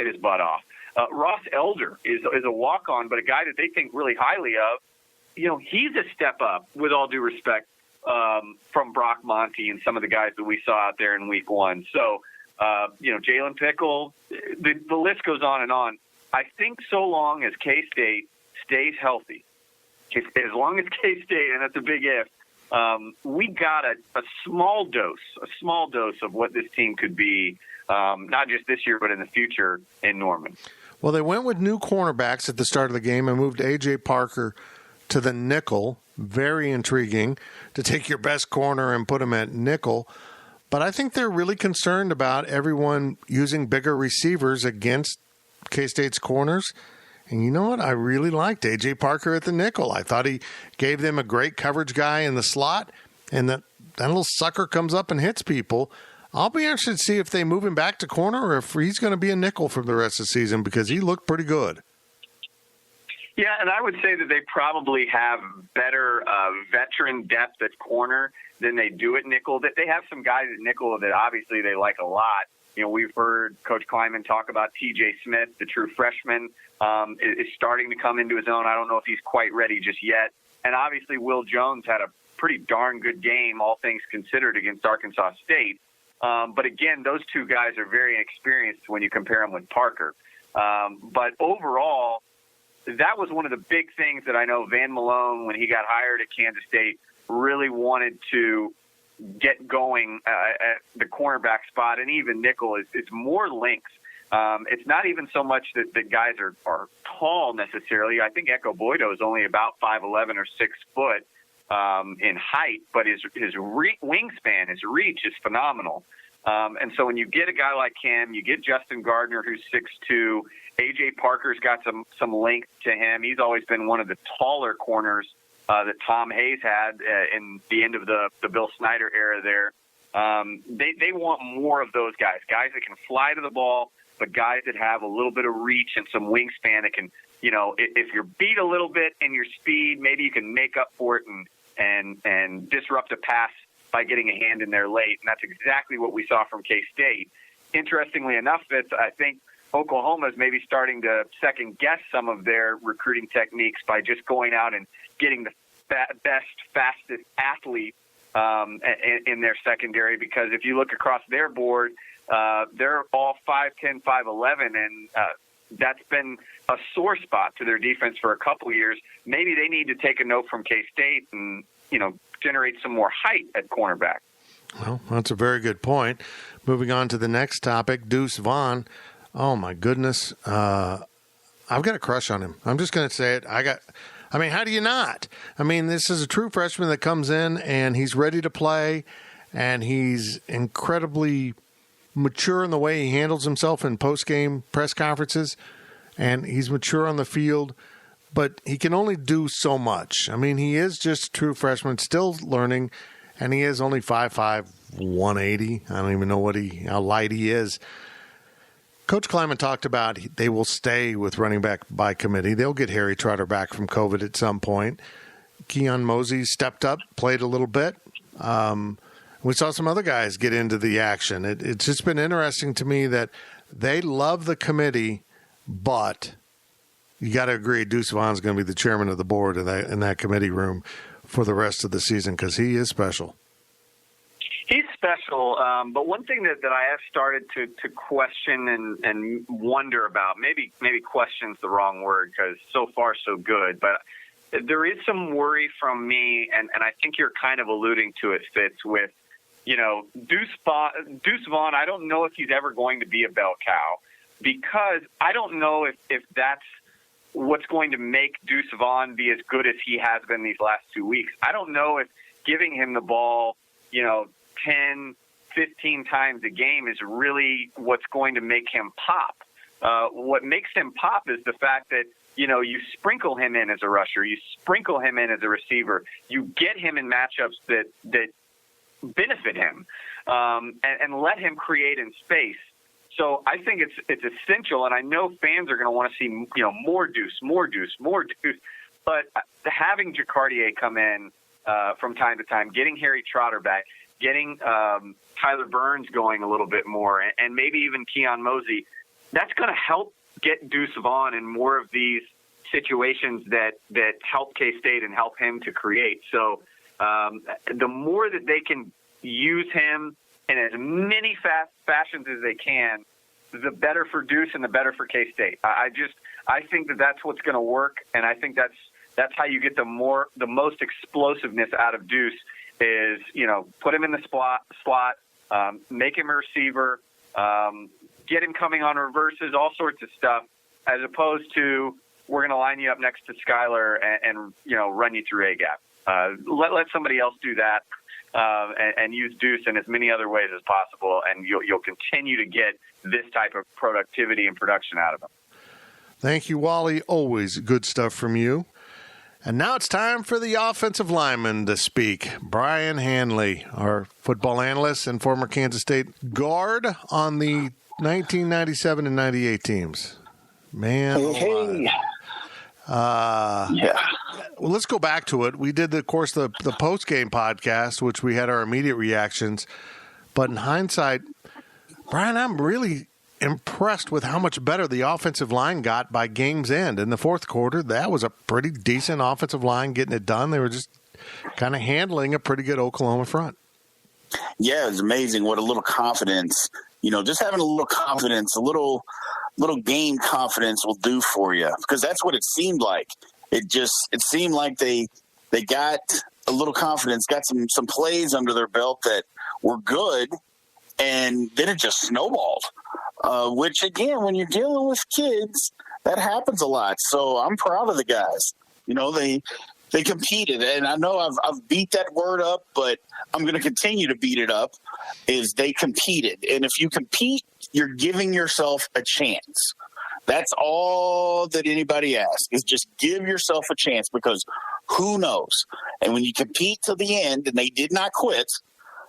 his butt off. Ross Elder is a walk-on, but a guy that they think really highly of. He's a step up, with all due respect, from Brock Monty and some of the guys that we saw out there in week 1. So, Jalen Pickle, the list goes on and on. I think so long as K-State stays healthy, as long as K-State, and that's a big if, we got a small dose of what this team could be, not just this year, but in the future in Norman. Well, they went with new cornerbacks at the start of the game and moved A.J. Parker to the nickel. Very intriguing to take your best corner and put him at nickel. But I think they're really concerned about everyone using bigger receivers against K-State's corners. And you know what? I really liked A.J. Parker at the nickel. I thought he gave them a great coverage guy in the slot, and that little sucker comes up and hits people. I'll be interested to see if they move him back to corner or if he's going to be a nickel for the rest of the season because he looked pretty good. Yeah, and I would say that they probably have better veteran depth at corner than they do at nickel. That they have some guys at nickel that obviously they like a lot. You know, we've heard Coach Kleiman talk about T.J. Smith, the true freshman, is starting to come into his own. I don't know if he's quite ready just yet. And obviously Will Jones had a pretty darn good game, all things considered, against Arkansas State. But again, those two guys are very inexperienced when you compare them with Parker. But overall, that was one of the big things that I know Van Malone, when he got hired at Kansas State, really wanted to get going at the cornerback spot, and even nickel is more length. It's not even so much that the guys are tall necessarily. I think Echo Boydo is only about 5'11" or 6 foot in height, but his wingspan, his reach is phenomenal. And so when you get a guy like him, you get Justin Gardner, who's 6'2". A.J. Parker's got some length to him. He's always been one of the taller corners that Tom Hayes had in the end of the Bill Snyder era there. They want more of those guys that can fly to the ball, but guys that have a little bit of reach and some wingspan that can, you know, if you're beat a little bit in your speed, maybe you can make up for it and disrupt a pass by getting a hand in there late. And that's exactly what we saw from K-State. Interestingly enough, I think Oklahoma is maybe starting to second-guess some of their recruiting techniques by just going out and getting the best, fastest athlete in their secondary, because if you look across their board, they're all 5'10", 5'11", and that's been a sore spot to their defense for a couple of years. Maybe they need to take a note from K-State and, you know, generate some more height at cornerback. Well, that's a very good point. Moving on to the next topic, Deuce Vaughn. Oh, my goodness. I've got a crush on him. I'm just going to say it. I mean, how do you not? I mean, this is a true freshman that comes in, and he's ready to play, and he's incredibly mature in the way he handles himself in post-game press conferences, and he's mature on the field, but he can only do so much. I mean, he is just a true freshman, still learning, and he is only 5'5", 180. I don't even know how light he is. Coach Kleiman talked about they will stay with running back by committee. They'll get Harry Trotter back from COVID at some point. Keon Mosey stepped up, played a little bit. We saw some other guys get into the action. It's just been interesting to me that they love the committee, but you got to agree Deuce Vaughn's going to be the chairman of the board in that committee room for the rest of the season because he is special. He's special, but one thing that I have started to question and wonder about, maybe question's the wrong word because so far so good, but there is some worry from me, and I think you're kind of alluding to it, Fitz, with, you know, Deuce Vaughn. I don't know if he's ever going to be a bell cow because I don't know if that's what's going to make Deuce Vaughn be as good as he has been these last 2 weeks. I don't know if giving him the ball, you know, 10, 15 times a game is really what's going to make him pop. What makes him pop is the fact that, you know, you sprinkle him in as a rusher, you sprinkle him in as a receiver, you get him in matchups that benefit him, and let him create in space. So I think it's essential, and I know fans are going to want to see, you know, more Deuce. But having Jacardier come in from time to time, getting Harry Trotter back, getting Tyler Burns going a little bit more, and maybe even Keon Mosey, that's going to help get Deuce Vaughn in more of these situations that help K-State and help him to create. So the more that they can use him in as many fashions as they can, the better for Deuce and the better for K-State. I think that's what's going to work, and I think that's how you get the most explosiveness out of Deuce is, you know, put him in the slot, make him a receiver, get him coming on reverses, all sorts of stuff, as opposed to we're going to line you up next to Skylar and run you through A-gap. Let somebody else do that and use Deuce in as many other ways as possible, and you'll continue to get this type of productivity and production out of them. Thank you, Wally. Always good stuff from you. And now it's time for the offensive lineman to speak. Brian Hanley, our football analyst and former Kansas State guard on the 1997 and 98 teams. Man, hey. Yeah. Well, let's go back to it. We did, of course, the post-game podcast, which we had our immediate reactions. But in hindsight, Brian, I'm really impressed with how much better the offensive line got by game's end. In the fourth quarter, that was a pretty decent offensive line getting it done. They were just kind of handling a pretty good Oklahoma front. Yeah, it's amazing what a little confidence, just having a little confidence, a little game confidence will do for you, because that's what it seemed like. It seemed like they got a little confidence, got some plays under their belt that were good, and then it just snowballed. Which, again, when you're dealing with kids, that happens a lot. So I'm proud of the guys. They competed, and I know I've beat that word up, but I'm going to continue to beat it up, is they competed. And if you compete, you're giving yourself a chance. That's all that anybody asks, is just give yourself a chance, because who knows? And when you compete to the end, and they did not quit,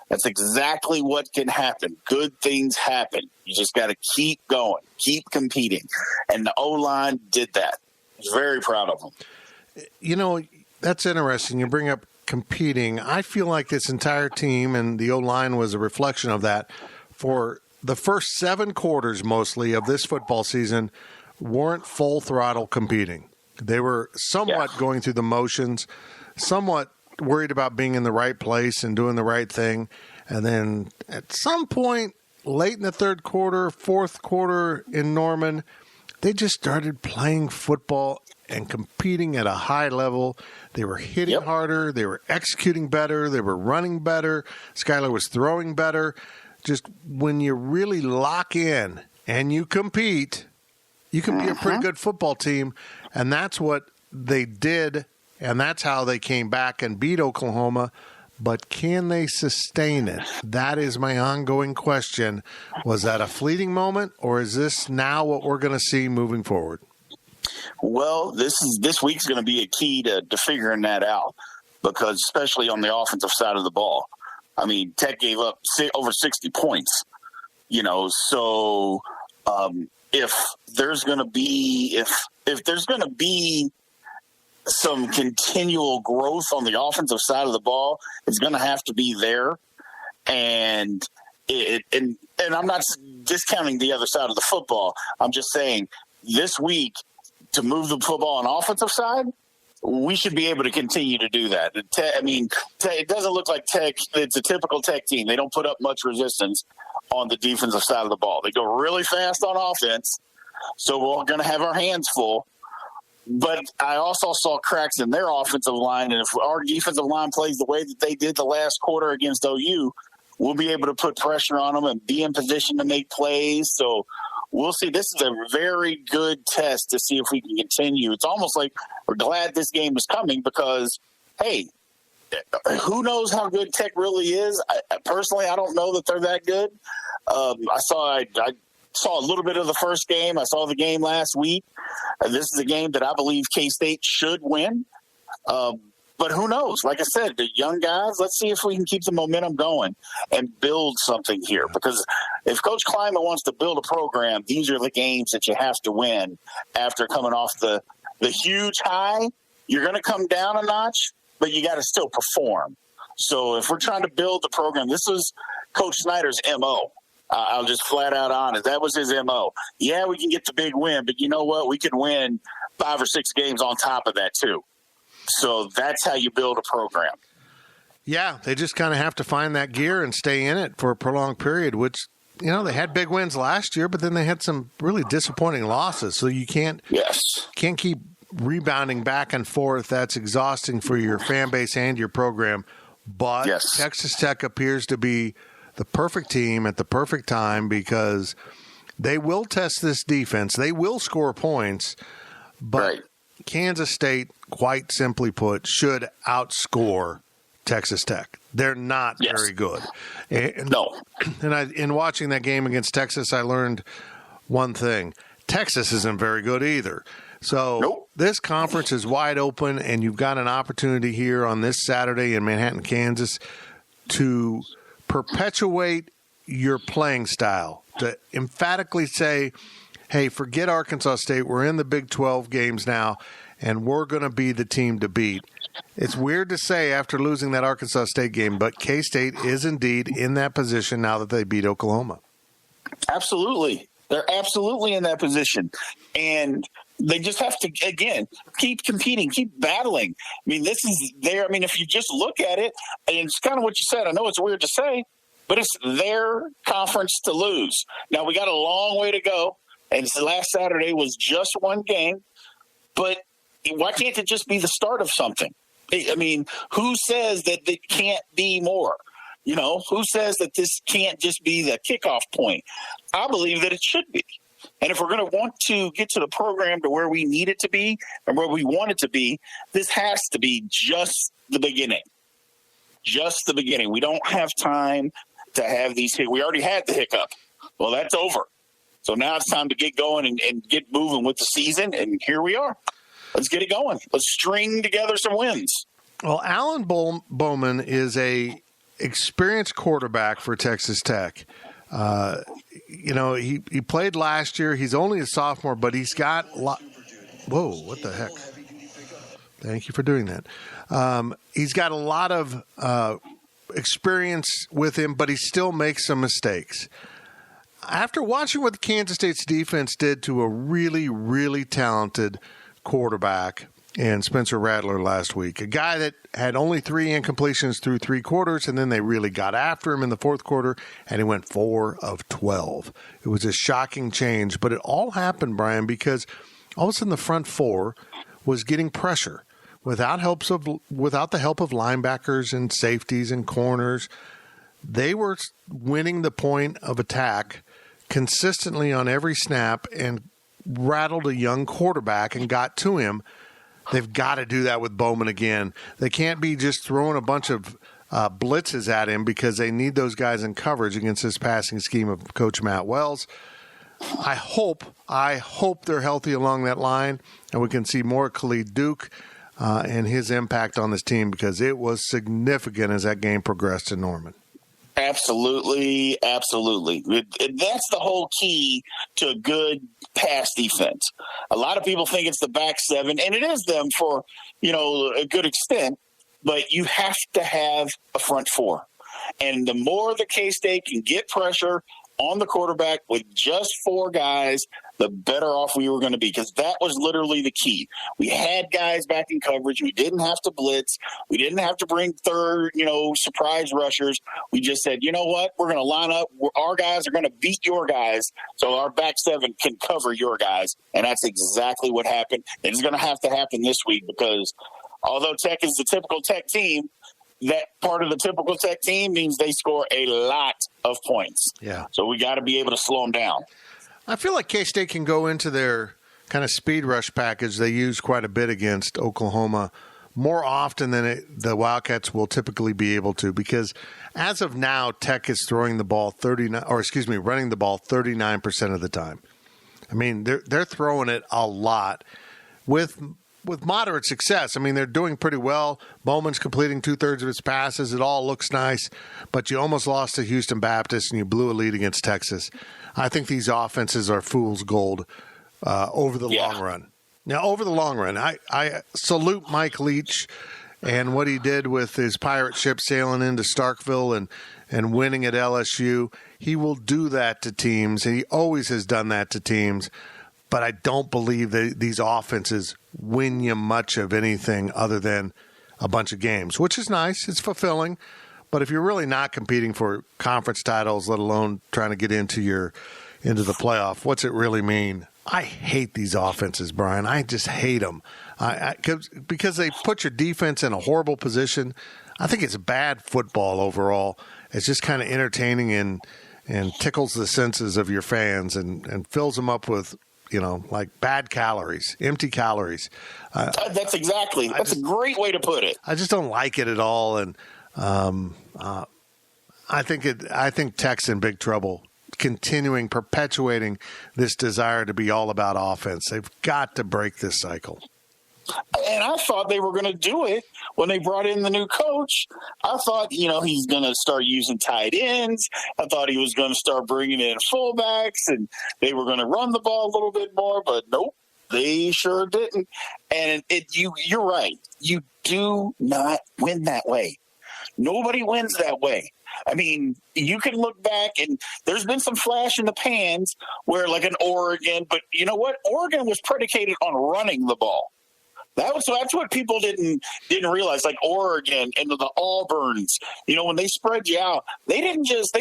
that's exactly what can happen. Good things happen. You just got to keep going, keep competing. And the O-line did that. I was very proud of them. That's interesting. You bring up competing. I feel like this entire team and the O-line was a reflection of that. For the first 7 quarters mostly of this football season weren't full throttle competing. They were somewhat going through the motions, somewhat worried about being in the right place and doing the right thing. And then at some point late in the third quarter, fourth quarter in Norman, they just started playing football and competing at a high level. They were hitting harder. They were executing better. They were running better. Skylar was throwing better. Just when you really lock in and you compete, you can be a pretty good football team. And that's what they did. And that's how they came back and beat Oklahoma. But can they sustain it? That is my ongoing question. Was that a fleeting moment, or is this now what we're going to see moving forward? Well, this week's going to be a key to figuring that out, because especially on the offensive side of the ball. I mean, Tech gave up over 60 points, so if there's going to be some continual growth on the offensive side of the ball, it's going to have to be there. And I'm not discounting the other side of the football. I'm just saying this week, to move the football on the offensive side, we should be able to continue to do that. It doesn't look like Tech. It's a typical Tech team. They don't put up much resistance on the defensive side of the ball. They go really fast on offense, so we're going to have our hands full. But I also saw cracks in their offensive line, and if our defensive line plays the way that they did the last quarter against OU, we'll be able to put pressure on them and be in position to make plays. So we'll see. This is a very good test to see if we can continue. It's almost like we're glad this game is coming, because, hey, who knows how good Tech really is? Personally, I don't know that they're that good. I saw a little bit of the first game. I saw the game last week. This is a game that I believe K-State should win. But who knows? Like I said, the young guys, let's see if we can keep the momentum going and build something here. Because if Coach Kleiman wants to build a program, these are the games that you have to win after coming off the huge high. You're going to come down a notch, but you got to still perform. So if we're trying to build the program, this was Coach Snyder's MO. I'll just flat out honest. That was his MO. Yeah, we can get the big win, but you know what? We could win 5 or 6 games on top of that too. So that's how you build a program. Yeah, they just kind of have to find that gear and stay in it for a prolonged period, which, they had big wins last year, but then they had some really disappointing losses. So you can't keep rebounding back and forth. That's exhausting for your fan base and your program. But Texas Tech appears to be the perfect team at the perfect time, because they will test this defense. They will score points, but Kansas State, quite simply put, should outscore Texas Tech. They're not very good. No. And in watching that game against Texas, I learned one thing. Texas isn't very good either. So This conference is wide open, and you've got an opportunity here on this Saturday in Manhattan, Kansas, to perpetuate your playing style, to emphatically say, hey, forget Arkansas State. We're in the Big 12 games now, and we're going to be the team to beat. It's weird to say after losing that Arkansas State game, but K-State is indeed in that position now that they beat Oklahoma. Absolutely. They're absolutely in that position. And they just have to, again, keep competing, keep battling. I mean, this is their – I mean, if you just look at it, and it's kind of what you said. I know it's weird to say, but it's their conference to lose. Now, we got a long way to go, and last Saturday was just one game. But why can't it just be the start of something? I mean, who says that it can't be more? You know, who says that this can't just be the kickoff point? I believe that it should be. And if we're going to want to get to the program to where we need it to be and where we want it to be, this has to be just the beginning. Just the beginning. We don't have time to have these hiccups. We already had the hiccup. Well, that's over. So now it's time to get going and get moving with the season, and here we are. Let's get it going. Let's string together some wins. Well, Alan Bowman is a experienced quarterback for Texas Tech. You know, he played last year. He's only a sophomore, but he's got whoa, what the heck? Thank you for doing that. He's got a lot of experience with him, but he still makes some mistakes. After watching what Kansas State's defense did to a really, really talented quarterback and Spencer Rattler last week, a guy that had only 3 incompletions through 3 quarters, and then they really got after him in the fourth quarter, and he went 4 of 12. It was a shocking change, but it all happened, Brian, because all of a sudden the front 4 was getting pressure without the help of linebackers and safeties and corners. They were winning the point of attack consistently on every snap and rattled a young quarterback and got to him. They've got to do that with Bowman again. They can't be just throwing a bunch of blitzes at him because they need those guys in coverage against this passing scheme of Coach Matt Wells. I hope they're healthy along that line, and we can see more Khalid Duke and his impact on this team, because it was significant as that game progressed in Norman. Absolutely. That's the whole key to a good pass defense. A lot of people think it's the back 7, and it is them for, a good extent, but you have to have a front 4. And the more the K-State can get pressure on the quarterback with just 4 guys, the better off we were going to be, because that was literally the key. We had guys back in coverage. We didn't have to blitz. We didn't have to bring third, surprise rushers. We just said, you know what? We're going to line up. Our guys are going to beat your guys, so our back 7 can cover your guys. And that's exactly what happened. It's going to happen this week, because although Tech is the typical Tech team, that part of the typical Tech team means they score a lot of points. Yeah. So we got to be able to slow them down. I feel like K-State can go into their kind of speed rush package they use quite a bit against Oklahoma more often than the Wildcats will typically be able to, because as of now, Tech is running the ball 39% of the time. I mean, they're throwing it a lot with moderate success. I mean, they're doing pretty well. Bowman's completing 2/3 of his passes. It all looks nice, but you almost lost to Houston Baptist and you blew a lead against Texas. I think these offenses are fool's gold over the long run. Now, over the long run, I salute Mike Leach and what he did with his pirate ship sailing into Starkville and winning at LSU. He will do that to teams. He always has done that to teams. But I don't believe that these offenses win you much of anything other than a bunch of games, which is nice. It's fulfilling. But if you're really not competing for conference titles, let alone trying to get into the playoff, what's it really mean? I hate these offenses, Brian. I just hate them because they put your defense in a horrible position. I think it's bad football overall. It's just kind of entertaining and tickles the senses of your fans and fills them up with like bad calories, empty calories. That's a great way to put it. I just don't like it at all, and I think Tech's in big trouble. Perpetuating this desire to be all about offense. They've got to break this cycle. And I thought they were going to do it when they brought in the new coach. I thought, he's going to start using tight ends. I thought he was going to start bringing in fullbacks, and they were going to run the ball a little bit more. But nope, they sure didn't. And you're right. You do not win that way. Nobody wins that way. I mean, you can look back, and there's been some flash in the pans where, like an Oregon, but you know what? Oregon was predicated on running the ball. That's what people didn't realize. Like Oregon and the Auburns, when they spread you out, they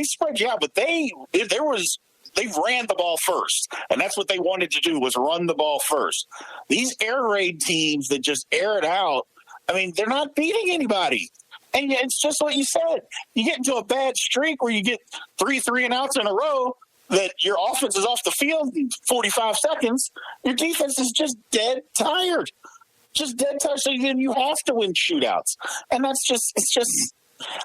spread you out, but they ran the ball first, and that's what they wanted to do, was run the ball first. These air raid teams that just air it out, I mean, they're not beating anybody. And it's just what you said. You get into a bad streak where you get 3 and outs in a row, that your offense is off the field in 45 seconds. Your defense is just dead tired. Just dead tired. So then you have to win shootouts. And it's just,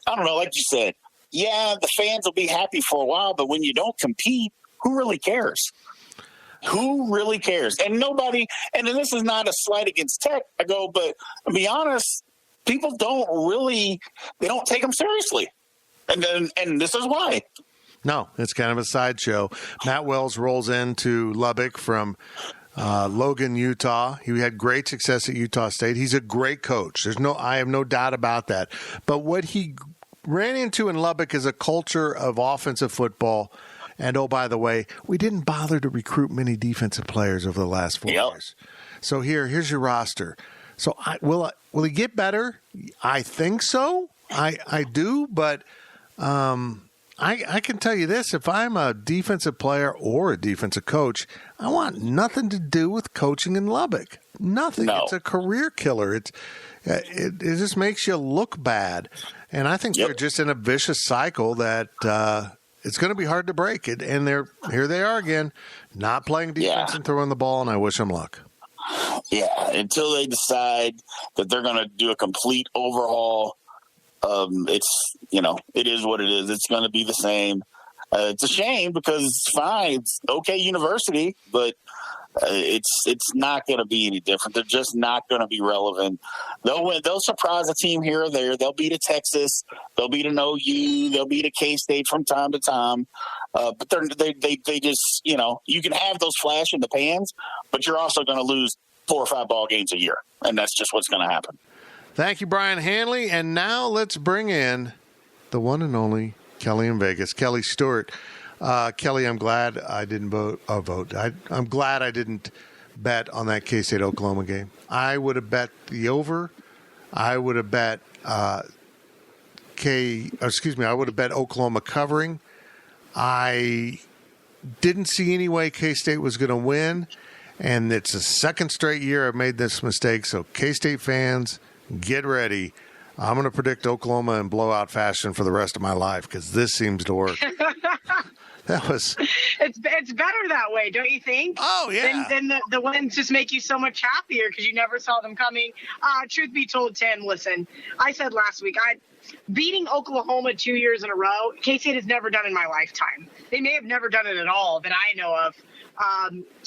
I don't know, like you said, yeah, the fans will be happy for a while, but when you don't compete, who really cares? Who really cares? And nobody, and this is not a slight against Tech, but to be honest, people they don't take them seriously. And this is why. No, it's kind of a sideshow. Matt Wells rolls into Lubbock from Logan, Utah. He had great success at Utah State. He's a great coach. I have no doubt about that. But what he ran into in Lubbock is a culture of offensive football. And, oh, by the way, we didn't bother to recruit many defensive players over the last 4 years. So here's your roster. So will he get better? I think so. I do, but I can tell you this. If I'm a defensive player or a defensive coach, I want nothing to do with coaching in Lubbock. Nothing. No. It's a career killer. It just makes you look bad. And I think they're just in a vicious cycle that it's going to be hard to break. And here they are again, not playing defense and throwing the ball, and I wish them luck. Yeah, until they decide that they're going to do a complete overhaul, it is what it is. It's going to be the same. It's a shame because it's fine. It's okay university, but it's not going to be any different. They're just not going to be relevant. They'll surprise a team here or there. They'll beat a Texas. They'll beat an OU. They'll beat a K-State from time to time. But they just, you can have those flash in the pans, but you're also going to lose 4 or 5 ball games a year. And that's just what's going to happen. Thank you, Brian Hanley. And now let's bring in the one and only Kelly in Vegas, Kelly Stewart. Kelly, I'm glad I didn't vote. I'm glad I didn't bet on that K-State Oklahoma game. I would have bet the over. I would have bet I would have bet Oklahoma covering. I didn't see any way K-State was going to win, and it's the second straight year I've made this mistake. So K-State fans, get ready. I'm going to predict Oklahoma in blowout fashion for the rest of my life because this seems to work. It's better that way, don't you think? Oh, yeah. Then the wins just make you so much happier because you never saw them coming. Truth be told, Tim, listen, I said last week, beating Oklahoma 2 years in a row, K-State has never done in my lifetime. They may have never done it at all that I know of.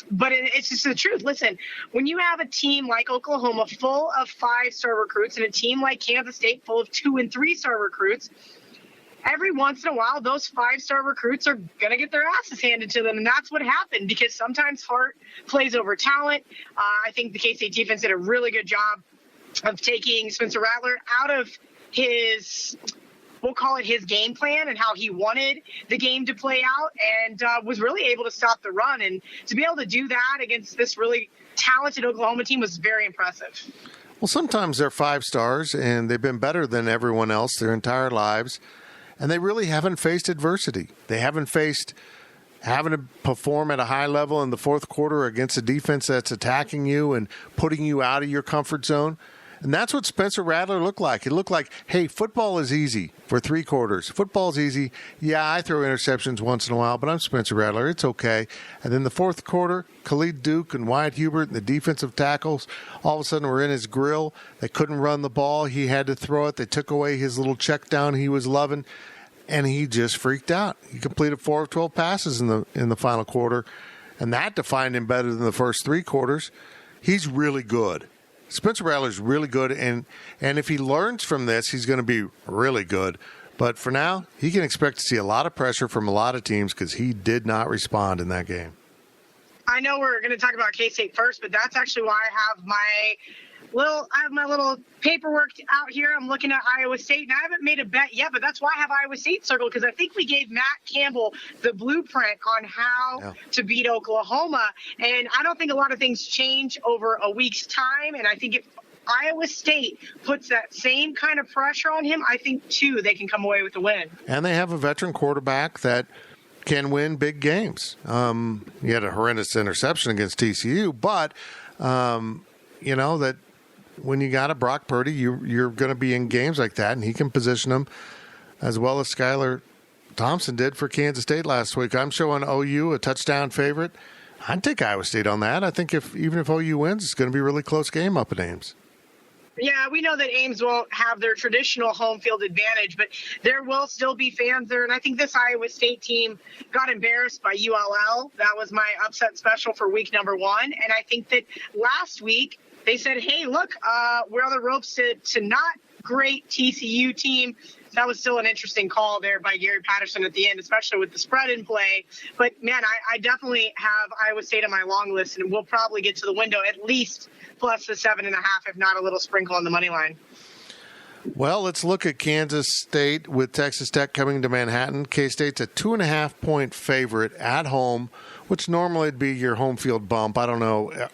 But it's just the truth. Listen, when you have a team like Oklahoma full of 5-star recruits and a team like Kansas State full of 2- and 3-star recruits, every once in a while, those 5-star recruits are going to get their asses handed to them. And that's what happened because sometimes heart plays over talent. I think the K-State defense did a really good job of taking Spencer Rattler out of his, we'll call it his game plan and how he wanted the game to play out, and was really able to stop the run. And to be able to do that against this really talented Oklahoma team was very impressive. Well, sometimes they're 5 stars, and they've been better than everyone else their entire lives, and they really haven't faced adversity. They haven't faced having to perform at a high level in the fourth quarter against a defense that's attacking you and putting you out of your comfort zone. And that's what Spencer Rattler looked like. It looked like, hey, football is easy for 3 quarters. Football's easy. Yeah, I throw interceptions once in a while, but I'm Spencer Rattler. It's okay. And then the fourth quarter, Khalid Duke and Wyatt Hubert and the defensive tackles all of a sudden were in his grill. They couldn't run the ball. He had to throw it. They took away his little check down he was loving, and he just freaked out. He completed 4 of 12 passes in the final quarter, and that defined him better than the first 3 quarters. He's really good. Spencer Rattler's really good, and if he learns from this, he's going to be really good. But for now, he can expect to see a lot of pressure from a lot of teams because he did not respond in that game. I know we're going to talk about K-State first, but that's actually why I have my little paperwork out here. I'm looking at Iowa State, and I haven't made a bet yet, but that's why I have Iowa State circled, because I think we gave Matt Campbell the blueprint on how to beat Oklahoma. And I don't think a lot of things change over a week's time. And I think if Iowa State puts that same kind of pressure on him, I think, too, they can come away with the win. And they have a veteran quarterback that can win big games. He had a horrendous interception against TCU, but, that when you got a Brock Purdy, you're going to be in games like that, and he can position them as well as Skylar Thompson did for Kansas State last week. I'm showing OU a touchdown favorite. I'd take Iowa State on that. I think even if OU wins, it's going to be a really close game up at Ames. Yeah, we know that Ames won't have their traditional home field advantage, but there will still be fans there. And I think this Iowa State team got embarrassed by ULL. That was my upset special for week number 1. And I think that last week they said, hey, look, we're on the ropes to not great TCU team. That was still an interesting call there by Gary Patterson at the end, especially with the spread in play. But, man, I definitely have Iowa State on my long list, and we'll probably get to the window at least plus the 7.5, if not a little sprinkle on the money line. Well, let's look at Kansas State with Texas Tech coming to Manhattan. K-State's a 2.5-point favorite at home, which normally would be your home field bump. I don't know.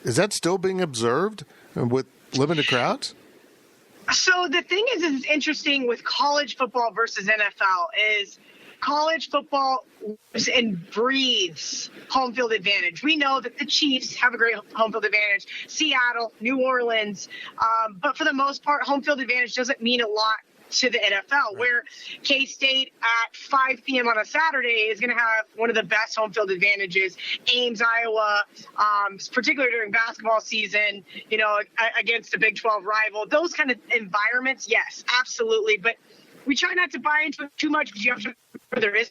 Is that still being observed with limited crowds? So the thing is it's interesting with college football versus NFL is college football lives and breathes home field advantage. We know that the Chiefs have a great home field advantage, Seattle, New Orleans, but for the most part, home field advantage doesn't mean a lot to the NFL, where K-State at 5 p.m. on a Saturday is going to have one of the best home field advantages. Ames, Iowa, particularly during basketball season, against a Big 12 rival. Those kind of environments, yes, absolutely. But we try not to buy into it too much because you have to remember there is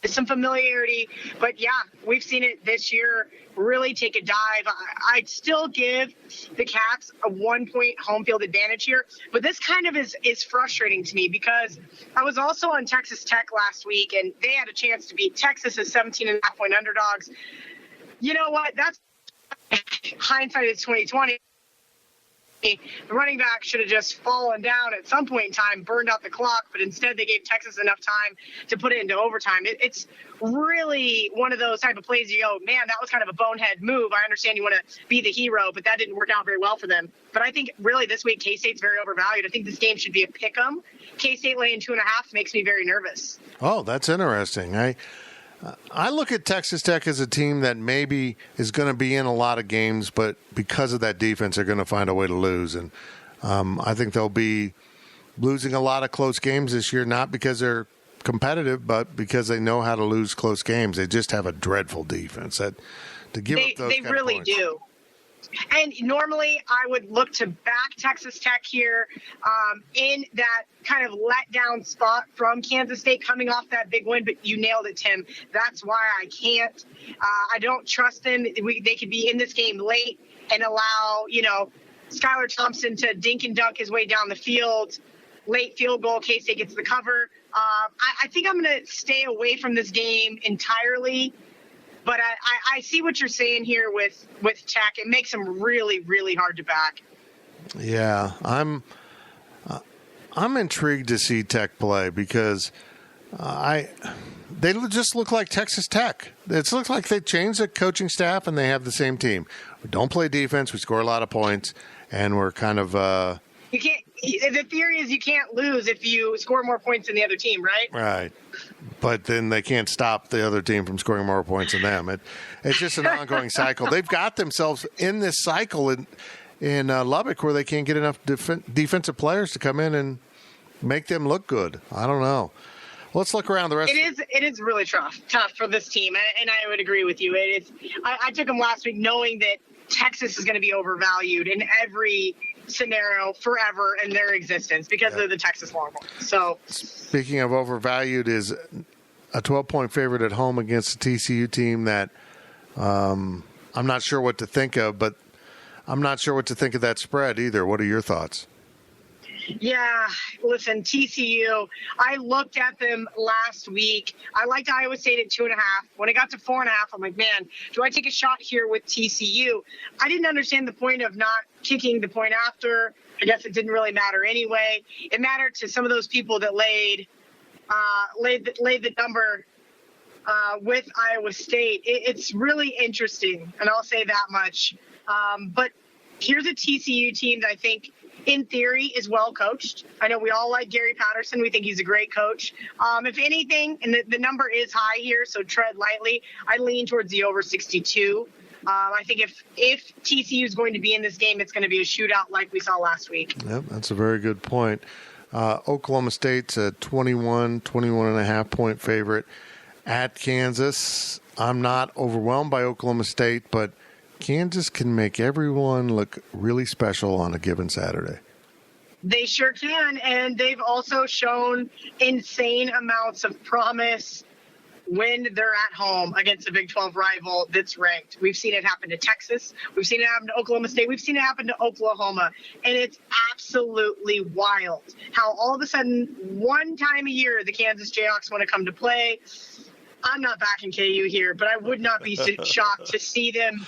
some familiarity. But, yeah, we've seen it this year really take a dive. I'd still give the Cats a 1-point home field advantage here. But this kind of is frustrating to me because I was also on Texas Tech last week, and they had a chance to beat Texas as 17.5-point underdogs. You know what? That's hindsight is 2020. The running back should have just fallen down at some point in time, burned out the clock, but instead they gave Texas enough time to put it into overtime. It's really one of those type of plays you go, man, that was kind of a bonehead move. I understand you want to be the hero, but that didn't work out very well for them. But I think really this week K-State's very overvalued. I think this game should be a pick-em. K-State laying 2.5 makes me very nervous. Oh, that's interesting. I look at Texas Tech as a team that maybe is going to be in a lot of games, but because of that defense, they're going to find a way to lose. And I think they'll be losing a lot of close games this year, not because they're competitive, but because they know how to lose close games. They just have a dreadful defense. To give up those they really do. And normally I would look to back Texas Tech here in that kind of letdown spot from Kansas State coming off that big win. But you nailed it, Tim. That's why I can't. I don't trust them. They could be in this game late and allow, Skylar Thompson to dink and dunk his way down the field. Late field goal, K-State gets the cover. I think I'm going to stay away from this game entirely. But I see what you're saying here with Tech. It makes them really, really hard to back. Yeah, I'm intrigued to see Tech play because they just look like Texas Tech. It looks like they changed the coaching staff and they have the same team. We don't play defense. We score a lot of points, and we're kind of you can't. The theory is you can't lose if you score more points than the other team, right? Right. But then they can't stop the other team from scoring more points than them. It's just an ongoing cycle. They've got themselves in this cycle, in Lubbock where they can't get enough defensive players to come in and make them look good. I don't know. Let's look around the rest. It is really tough for this team, and I would agree with you. I took them last week knowing that Texas is going to be overvalued in every scenario forever in their existence because they're the Texas Longhorns. So, speaking of overvalued, is a 12-point favorite at home against a TCU team that I'm not sure what to think of, but I'm not sure what to think of that spread either. What are your thoughts? Yeah, listen, TCU, I looked at them last week. I liked Iowa State at 2.5. When it got to 4.5, I'm like, man, do I take a shot here with TCU? I didn't understand the point of not kicking the point after. I guess it didn't really matter anyway. It mattered to some of those people that laid the number with Iowa State. It's really interesting, and I'll say that much. But here's a TCU team that I think, in theory, is well coached. I know we all like Gary Patterson. We think he's a great coach. If anything, and the number is high here, so tread lightly, I lean towards the over 62. I think if TCU is going to be in this game, it's going to be a shootout like we saw last week. Yep, that's a very good point. Oklahoma State's a 21.5 point favorite at Kansas. I'm not overwhelmed by Oklahoma State, but Kansas can make everyone look really special on a given Saturday. They sure can, and they've also shown insane amounts of promise when they're at home against a Big 12 rival that's ranked. We've seen it happen to Texas. We've seen it happen to Oklahoma State. We've seen it happen to Oklahoma, and it's absolutely wild how all of a sudden, one time a year, the Kansas Jayhawks want to come to play. I'm not backing KU here, but I would not be shocked to see them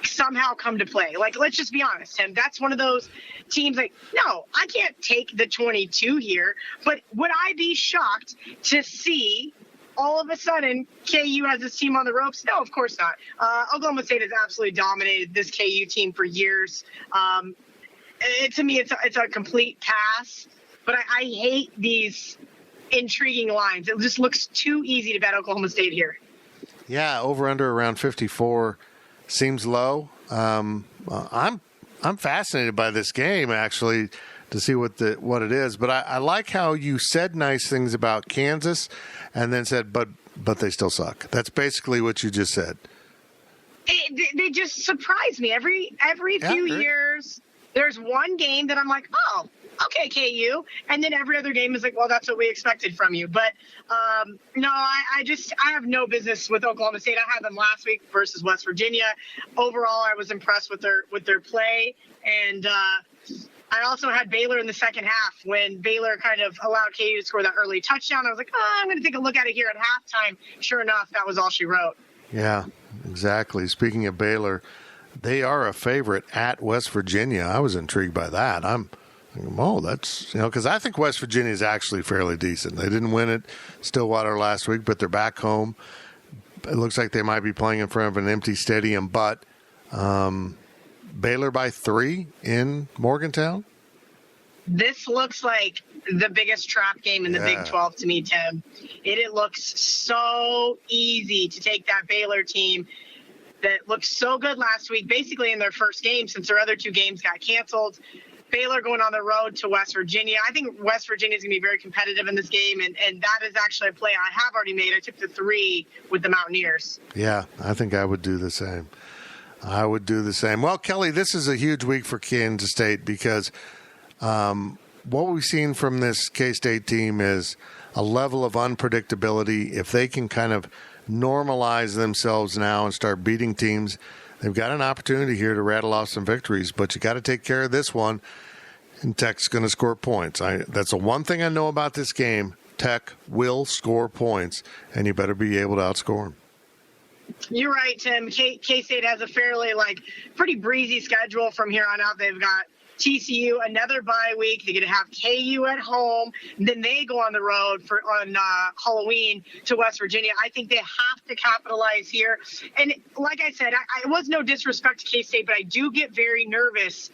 somehow come to play. Like, let's just be honest, Tim. That's one of those teams like, no, I can't take the 22 here, but would I be shocked to see all of a sudden KU has this team on the ropes? No, of course not. Oklahoma State has absolutely dominated this KU team for years. To me, it's a complete pass, but I hate these intriguing lines. It just looks too easy to bet Oklahoma State here. Yeah, over under around 54 seems low. I'm fascinated by this game, actually, to see what it is. But I like how you said nice things about Kansas and then said, but they still suck. That's basically what you just said. They just surprise me. Every few years, there's one game that I'm like, oh, okay, KU. And then every other game is like, well, that's what we expected from you. But no, I have no business with Oklahoma State. I had them last week versus West Virginia. Overall, I was impressed with their play. And I also had Baylor in the second half when Baylor kind of allowed KU to score that early touchdown. I was like, I'm going to take a look at it here at halftime. Sure enough, that was all she wrote. Yeah, exactly. Speaking of Baylor, they are a favorite at West Virginia. I was intrigued by that. That's, because I think West Virginia is actually fairly decent. They didn't win at Stillwater last week, but they're back home. It looks like they might be playing in front of an empty stadium, but Baylor by 3 in Morgantown? This looks like the biggest trap game in the Big 12 to me, Tim. It looks so easy to take that Baylor team that looked so good last week, basically in their first game since their other 2 games got canceled. Baylor going on the road to West Virginia. I think West Virginia is going to be very competitive in this game, and that is actually a play I have already made. I took the 3 with the Mountaineers. Yeah, I think I would do the same. Well, Kelly, this is a huge week for Kansas State because what we've seen from this K-State team is a level of unpredictability. If they can kind of normalize themselves now and start beating teams, they've got an opportunity here to rattle off some victories, but you got to take care of this one, and Tech's going to score points. That's the one thing I know about this game. Tech will score points, and you better be able to outscore them. You're right, Tim. K-State has a fairly pretty breezy schedule from here on out. They've got TCU, another bye week. They're going to have KU at home. Then they go on the road on Halloween to West Virginia. I think they have to capitalize here. And like I said, it was no disrespect to K-State, but I do get very nervous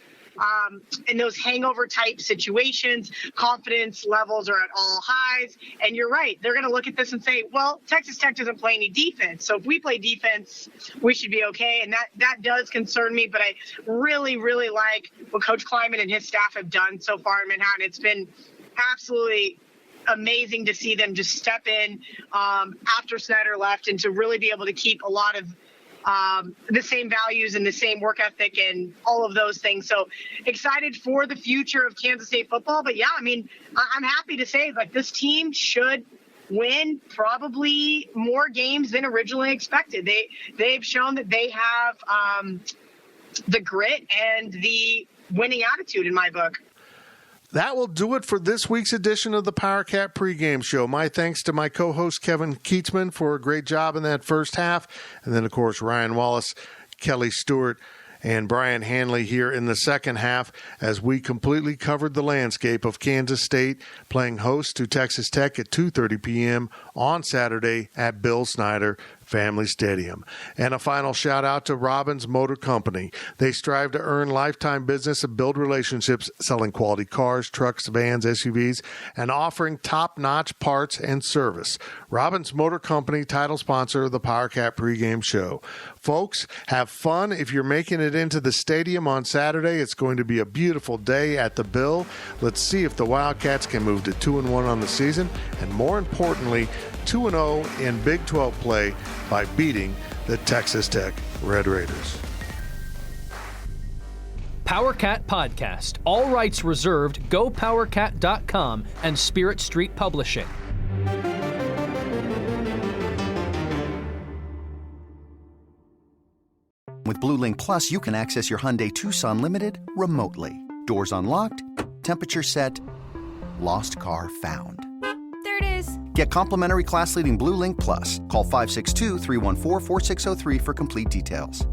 in those hangover type situations, confidence levels are at all highs. And you're right. They're going to look at this and say, well, Texas Tech doesn't play any defense. So if we play defense, we should be okay. And that does concern me. But I really, really like what Coach Kleiman and his staff have done so far in Manhattan. It's been absolutely amazing to see them just step in after Snyder left and to really be able to keep a lot of the same values and the same work ethic and all of those things. So excited for the future of Kansas State football. But yeah, I mean, I'm happy to say like this team should win probably more games than originally expected. They've shown that they have the grit and the winning attitude in my book. That will do it for this week's edition of the PowerCat pregame show. My thanks to my co-host Kevin Keatsman for a great job in that first half. And then, of course, Ryan Wallace, Kelly Stewart, and Brian Hanley here in the second half as we completely covered the landscape of Kansas State playing host to Texas Tech at 2:30 p.m. on Saturday at Bill Snyder Family Stadium. And a final shout out to Robbins Motor Company. They strive to earn lifetime business and build relationships selling quality cars, trucks, vans, SUVs, and offering top-notch parts and service. Robbins Motor Company, title sponsor of the PowerCat pregame show. Folks, have fun if you're making it into the stadium on Saturday. It's going to be a beautiful day at the Bill. Let's see if the Wildcats can move to 2-1 on the season, and more importantly, 2-0 in Big 12 play by beating the Texas Tech Red Raiders. PowerCat Podcast. All rights reserved. GoPowerCat.com and Spirit Street Publishing. With Blue Link Plus, you can access your Hyundai Tucson Limited remotely. Doors unlocked, temperature set, lost car found. There it is. Get complimentary class-leading Blue Link Plus. Call 562-314-4603 for complete details.